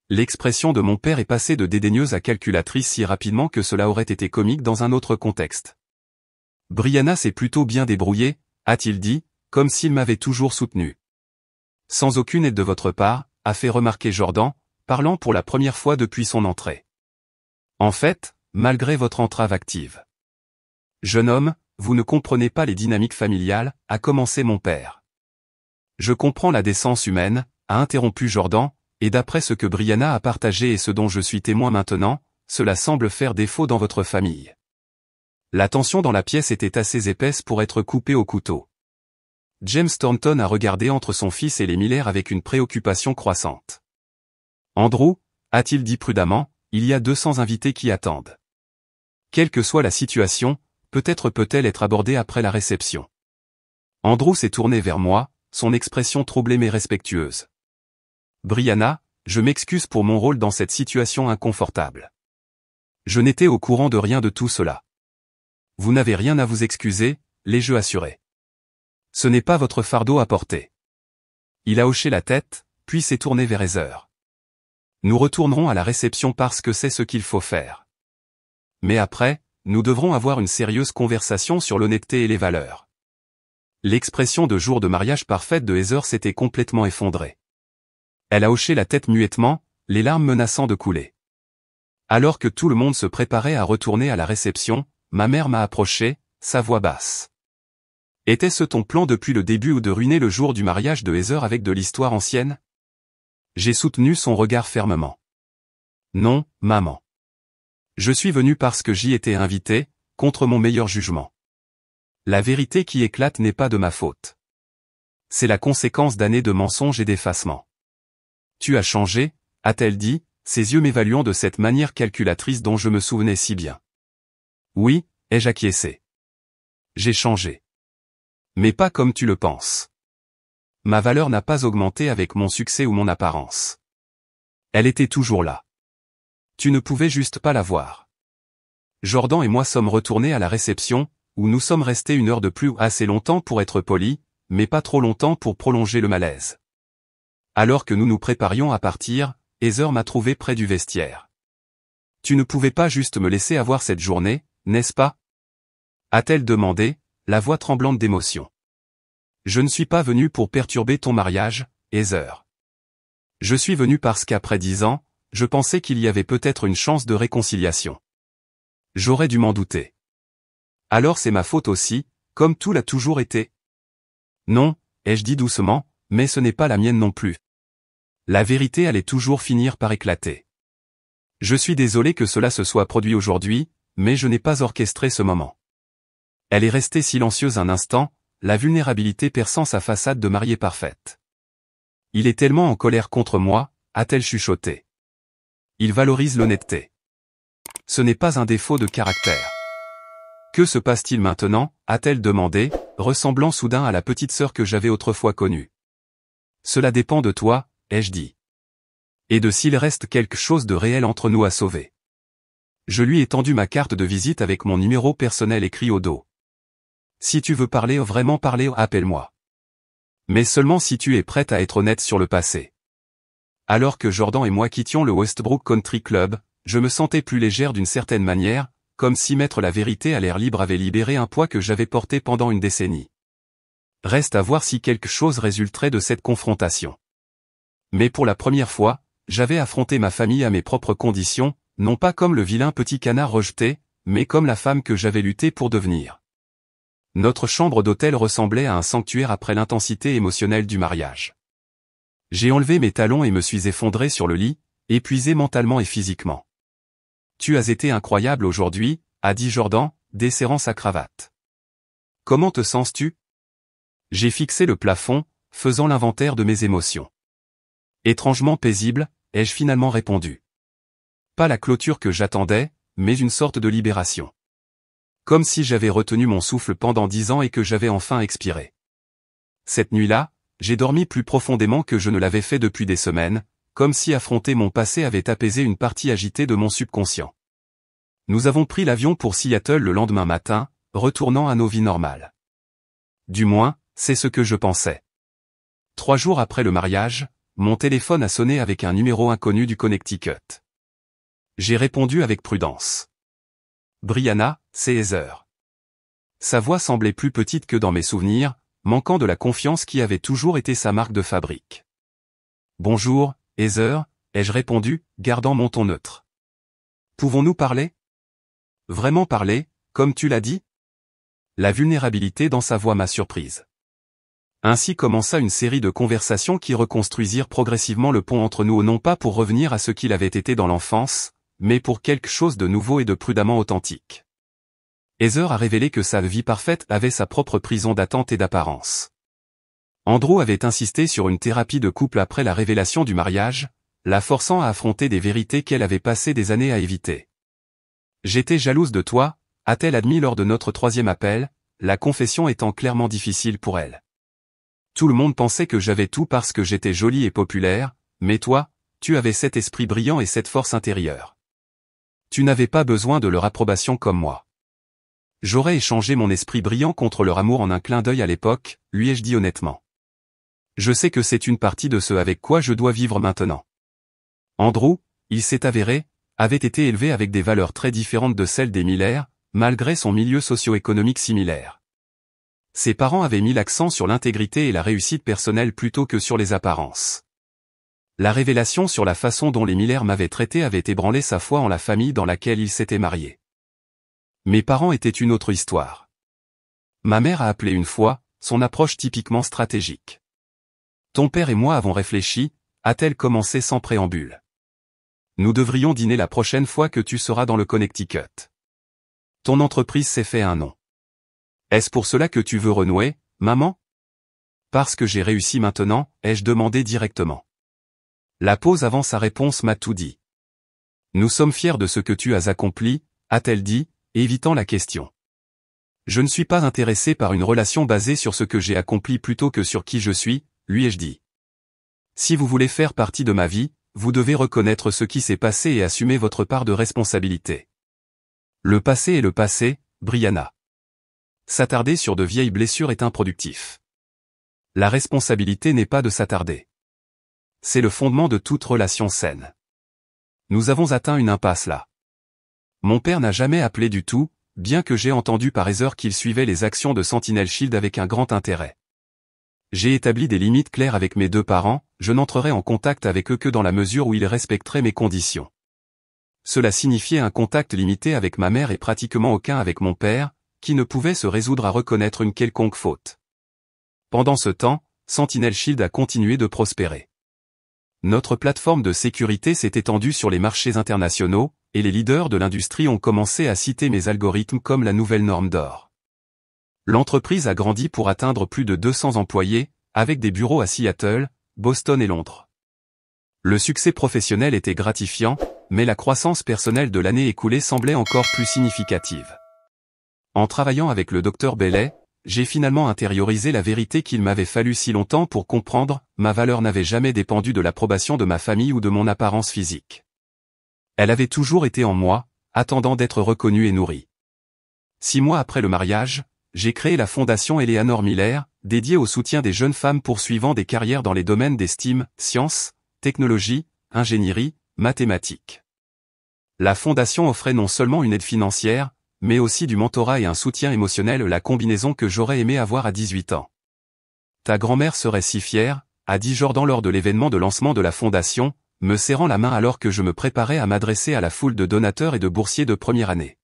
L'expression de mon père est passée de dédaigneuse à calculatrice si rapidement que cela aurait été comique dans un autre contexte. Brianna s'est plutôt bien débrouillée, a-t-il dit, comme s'il m'avait toujours soutenu. Sans aucune aide de votre part, a fait remarquer Jordan, parlant pour la première fois depuis son entrée. En fait, malgré votre entrave active. Jeune homme, vous ne comprenez pas les dynamiques familiales, a commencé mon père. Je comprends la décence humaine, a interrompu Jordan, et d'après ce que Brianna a partagé et ce dont je suis témoin maintenant, cela semble faire défaut dans votre famille. La tension dans la pièce était assez épaisse pour être coupée au couteau. James Thornton a regardé entre son fils et les Miller avec une préoccupation croissante. Andrew, a-t-il dit prudemment, il y a 200 invités qui attendent. Quelle que soit la situation, peut-être peut-elle être abordée après la réception. Andrew s'est tourné vers moi, son expression troublée mais respectueuse. Brianna, je m'excuse pour mon rôle dans cette situation inconfortable. Je n'étais au courant de rien de tout cela. Vous n'avez rien à vous excuser, l'ai-je assuré. Ce n'est pas votre fardeau à porter. Il a hoché la tête, puis s'est tourné vers Heather. Nous retournerons à la réception parce que c'est ce qu'il faut faire. Mais après, nous devrons avoir une sérieuse conversation sur l'honnêteté et les valeurs. L'expression de jour de mariage parfaite de Heather s'était complètement effondrée. Elle a hoché la tête muettement, les larmes menaçant de couler. Alors que tout le monde se préparait à retourner à la réception, ma mère m'a approché, sa voix basse. Était-ce ton plan depuis le début ou de ruiner le jour du mariage de Heather avec de l'histoire ancienne? J'ai soutenu son regard fermement. Non, maman. Je suis venu parce que j'y étais invité, contre mon meilleur jugement. La vérité qui éclate n'est pas de ma faute. C'est la conséquence d'années de mensonges et d'effacement. Tu as changé, a-t-elle dit, ses yeux m'évaluant de cette manière calculatrice dont je me souvenais si bien. Oui, ai-je acquiescé. J'ai changé. Mais pas comme tu le penses. Ma valeur n'a pas augmenté avec mon succès ou mon apparence. Elle était toujours là. Tu ne pouvais juste pas la voir. Jordan et moi sommes retournés à la réception, où nous sommes restés 1 heure de plus assez longtemps pour être polis, mais pas trop longtemps pour prolonger le malaise. Alors que nous nous préparions à partir, Heather m'a trouvé près du vestiaire. Tu ne pouvais pas juste me laisser avoir cette journée, n'est-ce pas? A-t-elle demandé, la voix tremblante d'émotion. Je ne suis pas venu pour perturber ton mariage, Heather. Je suis venu parce qu'après 10 ans, je pensais qu'il y avait peut-être une chance de réconciliation. J'aurais dû m'en douter. Alors c'est ma faute aussi, comme tout l'a toujours été. Non, ai-je dit doucement, mais ce n'est pas la mienne non plus. La vérité allait toujours finir par éclater. Je suis désolé que cela se soit produit aujourd'hui, mais je n'ai pas orchestré ce moment. Elle est restée silencieuse un instant, la vulnérabilité perçant sa façade de mariée parfaite. Il est tellement en colère contre moi, a-t-elle chuchoté. Il valorise l'honnêteté. Ce n'est pas un défaut de caractère. Que se passe-t-il maintenant, a-t-elle demandé, ressemblant soudain à la petite sœur que j'avais autrefois connue. Cela dépend de toi, ai-je dit. Et de s'il reste quelque chose de réel entre nous à sauver. Je lui ai tendu ma carte de visite avec mon numéro personnel écrit au dos. Si tu veux parler, vraiment parler, appelle-moi. Mais seulement si tu es prête à être honnête sur le passé. Alors que Jordan et moi quittions le Westbrook Country Club, je me sentais plus légère d'une certaine manière, comme si mettre la vérité à l'air libre avait libéré un poids que j'avais porté pendant une décennie. Reste à voir si quelque chose résulterait de cette confrontation. Mais pour la première fois, j'avais affronté ma famille à mes propres conditions, non pas comme le vilain petit canard rejeté, mais comme la femme que j'avais lutté pour devenir. Notre chambre d'hôtel ressemblait à un sanctuaire après l'intensité émotionnelle du mariage. J'ai enlevé mes talons et me suis effondré sur le lit, épuisé mentalement et physiquement. Tu as été incroyable aujourd'hui, a dit Jordan, desserrant sa cravate. Comment te sens-tu? J'ai fixé le plafond, faisant l'inventaire de mes émotions. Étrangement paisible, ai-je finalement répondu. Pas la clôture que j'attendais, mais une sorte de libération. Comme si j'avais retenu mon souffle pendant 10 ans et que j'avais enfin expiré. Cette nuit-là, j'ai dormi plus profondément que je ne l'avais fait depuis des semaines, comme si affronter mon passé avait apaisé une partie agitée de mon subconscient. Nous avons pris l'avion pour Seattle le lendemain matin, retournant à nos vies normales. Du moins, c'est ce que je pensais. 3 jours après le mariage, mon téléphone a sonné avec un numéro inconnu du Connecticut. J'ai répondu avec prudence. Brianna, c'est Heather. Sa voix semblait plus petite que dans mes souvenirs, manquant de la confiance qui avait toujours été sa marque de fabrique. Bonjour, Heather, ai-je répondu, gardant mon ton neutre. Pouvons-nous parler? Vraiment parler, comme tu l'as dit? La vulnérabilité dans sa voix m'a surprise. Ainsi commença une série de conversations qui reconstruisirent progressivement le pont entre nous non pas pour revenir à ce qu'il avait été dans l'enfance, mais pour quelque chose de nouveau et de prudemment authentique. Heather a révélé que sa vie parfaite avait sa propre prison d'attente et d'apparence. Andrew avait insisté sur une thérapie de couple après la révélation du mariage, la forçant à affronter des vérités qu'elle avait passé des années à éviter. J'étais jalouse de toi, a-t-elle admis lors de notre 3e appel, la confession étant clairement difficile pour elle. Tout le monde pensait que j'avais tout parce que j'étais jolie et populaire, mais toi, tu avais cet esprit brillant et cette force intérieure. Tu n'avais pas besoin de leur approbation comme moi. J'aurais échangé mon esprit brillant contre leur amour en un clin d'œil à l'époque, lui ai-je dit honnêtement. Je sais que c'est une partie de ce avec quoi je dois vivre maintenant. Andrew, il s'est avéré, avait été élevé avec des valeurs très différentes de celles des Miller, malgré son milieu socio-économique similaire. Ses parents avaient mis l'accent sur l'intégrité et la réussite personnelle plutôt que sur les apparences. La révélation sur la façon dont les Miller m'avaient traité avait ébranlé sa foi en la famille dans laquelle il s'était marié. Mes parents étaient une autre histoire. Ma mère a appelé une fois, son approche typiquement stratégique. Ton père et moi avons réfléchi, a-t-elle commencé sans préambule. Nous devrions dîner la prochaine fois que tu seras dans le Connecticut. Ton entreprise s'est fait un nom. Est-ce pour cela que tu veux renouer, maman? Parce que j'ai réussi maintenant, ai-je demandé directement. La pause avant sa réponse m'a tout dit. Nous sommes fiers de ce que tu as accompli, a-t-elle dit, évitant la question. Je ne suis pas intéressé par une relation basée sur ce que j'ai accompli plutôt que sur qui je suis, lui ai-je dit. Si vous voulez faire partie de ma vie, vous devez reconnaître ce qui s'est passé et assumer votre part de responsabilité. Le passé est le passé, Brianna. S'attarder sur de vieilles blessures est improductif. La responsabilité n'est pas de s'attarder. C'est le fondement de toute relation saine. Nous avons atteint une impasse là. Mon père n'a jamais appelé du tout, bien que j'ai entendu par Heather qu'il suivait les actions de Sentinel Shield avec un grand intérêt. J'ai établi des limites claires avec mes 2 parents, je n'entrerai en contact avec eux que dans la mesure où ils respecteraient mes conditions. Cela signifiait un contact limité avec ma mère et pratiquement aucun avec mon père, qui ne pouvait se résoudre à reconnaître une quelconque faute. Pendant ce temps, Sentinel Shield a continué de prospérer. Notre plateforme de sécurité s'est étendue sur les marchés internationaux, et les leaders de l'industrie ont commencé à citer mes algorithmes comme la nouvelle norme d'or. L'entreprise a grandi pour atteindre plus de 200 employés, avec des bureaux à Seattle, Boston et Londres. Le succès professionnel était gratifiant, mais la croissance personnelle de l'année écoulée semblait encore plus significative. En travaillant avec le Dr Bailey, j'ai finalement intériorisé la vérité qu'il m'avait fallu si longtemps pour comprendre, ma valeur n'avait jamais dépendu de l'approbation de ma famille ou de mon apparence physique. Elle avait toujours été en moi, attendant d'être reconnue et nourrie. 6 mois après le mariage, j'ai créé la fondation Eleanor Miller, dédiée au soutien des jeunes femmes poursuivant des carrières dans les domaines des STEM, sciences, technologie, ingénierie, mathématiques. La fondation offrait non seulement une aide financière, mais aussi du mentorat et un soutien émotionnel, la combinaison que j'aurais aimé avoir à 18 ans. Ta grand-mère serait si fière, a dit Jordan lors de l'événement de lancement de la fondation, me serrant la main alors que je me préparais à m'adresser à la foule de donateurs et de boursiers de première année.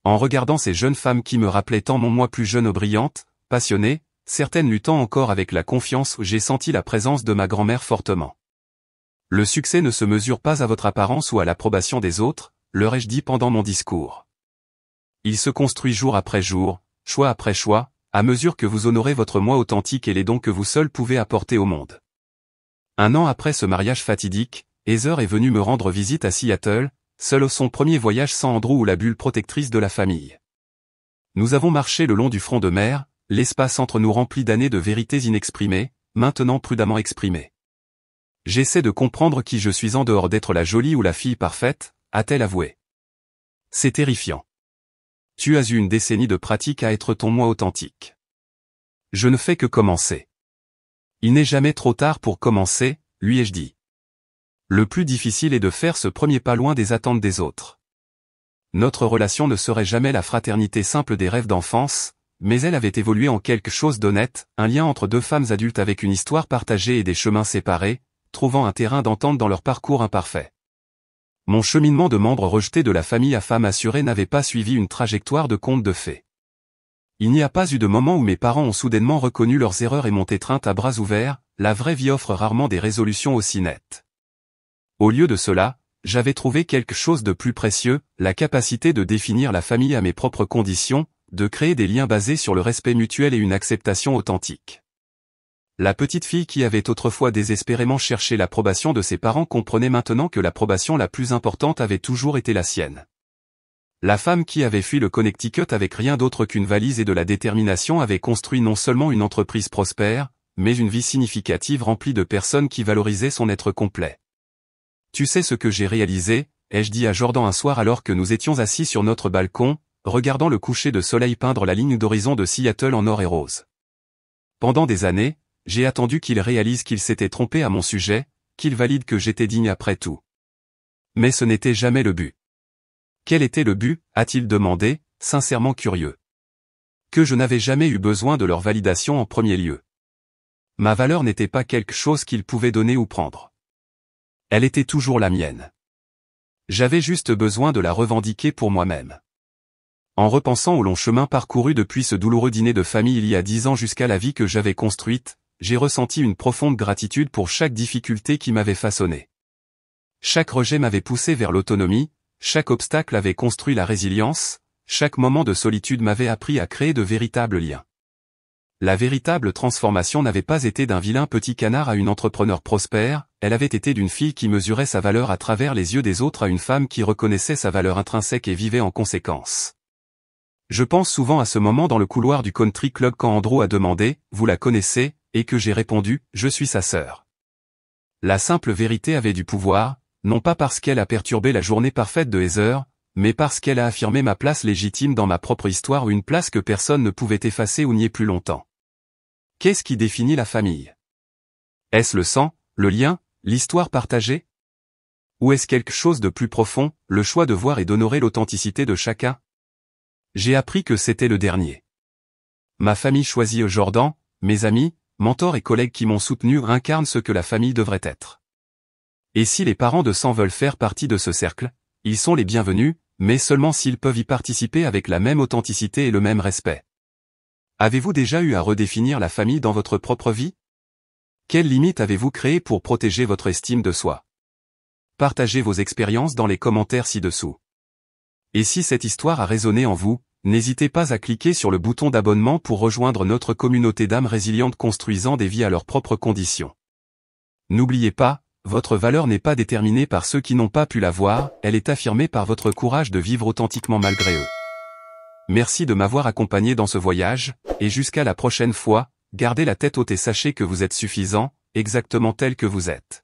En regardant ces jeunes femmes qui me rappelaient tant mon moi plus jeune, brillantes, passionnées, certaines luttant encore avec la confiance, j'ai senti la présence de ma grand-mère fortement. Le succès ne se mesure pas à votre apparence ou à l'approbation des autres, leur ai-je dit pendant mon discours. Il se construit jour après jour, choix après choix, à mesure que vous honorez votre moi authentique et les dons que vous seul pouvez apporter au monde. 1 an après ce mariage fatidique, Heather est venue me rendre visite à Seattle, seule son premier voyage sans Andrew ou la bulle protectrice de la famille. Nous avons marché le long du front de mer, l'espace entre nous rempli d'années de vérités inexprimées, maintenant prudemment exprimées. J'essaie de comprendre qui je suis en dehors d'être la jolie ou la fille parfaite, a-t-elle avoué. C'est terrifiant. Tu as eu une décennie de pratique à être ton moi authentique. Je ne fais que commencer. Il n'est jamais trop tard pour commencer, lui ai-je dit. Le plus difficile est de faire ce premier pas loin des attentes des autres. Notre relation ne serait jamais la fraternité simple des rêves d'enfance, mais elle avait évolué en quelque chose d'honnête, un lien entre 2 femmes adultes avec une histoire partagée et des chemins séparés, trouvant un terrain d'entente dans leur parcours imparfait. Mon cheminement de membre rejeté de la famille à femme assurée n'avait pas suivi une trajectoire de conte de fées. Il n'y a pas eu de moment où mes parents ont soudainement reconnu leurs erreurs et m'ont étreinte à bras ouverts, la vraie vie offre rarement des résolutions aussi nettes. Au lieu de cela, j'avais trouvé quelque chose de plus précieux, la capacité de définir la famille à mes propres conditions, de créer des liens basés sur le respect mutuel et une acceptation authentique. La petite fille qui avait autrefois désespérément cherché l'approbation de ses parents comprenait maintenant que l'approbation la plus importante avait toujours été la sienne. La femme qui avait fui le Connecticut avec rien d'autre qu'une valise et de la détermination avait construit non seulement une entreprise prospère, mais une vie significative remplie de personnes qui valorisaient son être complet. Tu sais ce que j'ai réalisé, ai-je dit à Jordan un soir alors que nous étions assis sur notre balcon, regardant le coucher de soleil peindre la ligne d'horizon de Seattle en or et rose. Pendant des années, j'ai attendu qu'il réalise qu'il s'était trompé à mon sujet, qu'il valide que j'étais digne après tout. Mais ce n'était jamais le but. Quel était le but, a-t-il demandé, sincèrement curieux. Que je n'avais jamais eu besoin de leur validation en premier lieu. Ma valeur n'était pas quelque chose qu'ils pouvaient donner ou prendre. Elle était toujours la mienne. J'avais juste besoin de la revendiquer pour moi-même. En repensant au long chemin parcouru depuis ce douloureux dîner de famille il y a 10 ans jusqu'à la vie que j'avais construite, j'ai ressenti une profonde gratitude pour chaque difficulté qui m'avait façonné. Chaque rejet m'avait poussé vers l'autonomie, chaque obstacle avait construit la résilience, chaque moment de solitude m'avait appris à créer de véritables liens. La véritable transformation n'avait pas été d'un vilain petit canard à une entrepreneur prospère, elle avait été d'une fille qui mesurait sa valeur à travers les yeux des autres à une femme qui reconnaissait sa valeur intrinsèque et vivait en conséquence. Je pense souvent à ce moment dans le couloir du country club quand Andrew a demandé « Vous la connaissez ?» et que j'ai répondu « Je suis sa sœur ». La simple vérité avait du pouvoir, non pas parce qu'elle a perturbé la journée parfaite de Heather, mais parce qu'elle a affirmé ma place légitime dans ma propre histoire, une place que personne ne pouvait effacer ou nier plus longtemps. Qu'est-ce qui définit la famille? Est-ce le sang, le lien, l'histoire partagée? Ou est-ce quelque chose de plus profond, le choix de voir et d'honorer l'authenticité de chacun? J'ai appris que c'était le dernier. Ma famille choisie au Jordan, mes amis, mentors et collègues qui m'ont soutenu incarnent ce que la famille devrait être. Et si les parents de sang veulent faire partie de ce cercle, ils sont les bienvenus, mais seulement s'ils peuvent y participer avec la même authenticité et le même respect. Avez-vous déjà eu à redéfinir la famille dans votre propre vie? Quelles limites avez-vous créées pour protéger votre estime de soi? Partagez vos expériences dans les commentaires ci-dessous. Et si cette histoire a résonné en vous, N'hésitez pas à cliquer sur le bouton d'abonnement pour rejoindre notre communauté d'âmes résilientes construisant des vies à leurs propres conditions. N'oubliez pas, votre valeur n'est pas déterminée par ceux qui n'ont pas pu la voir, elle est affirmée par votre courage de vivre authentiquement malgré eux. Merci de m'avoir accompagné dans ce voyage, et jusqu'à la prochaine fois, gardez la tête haute et sachez que vous êtes suffisant, exactement tel que vous êtes.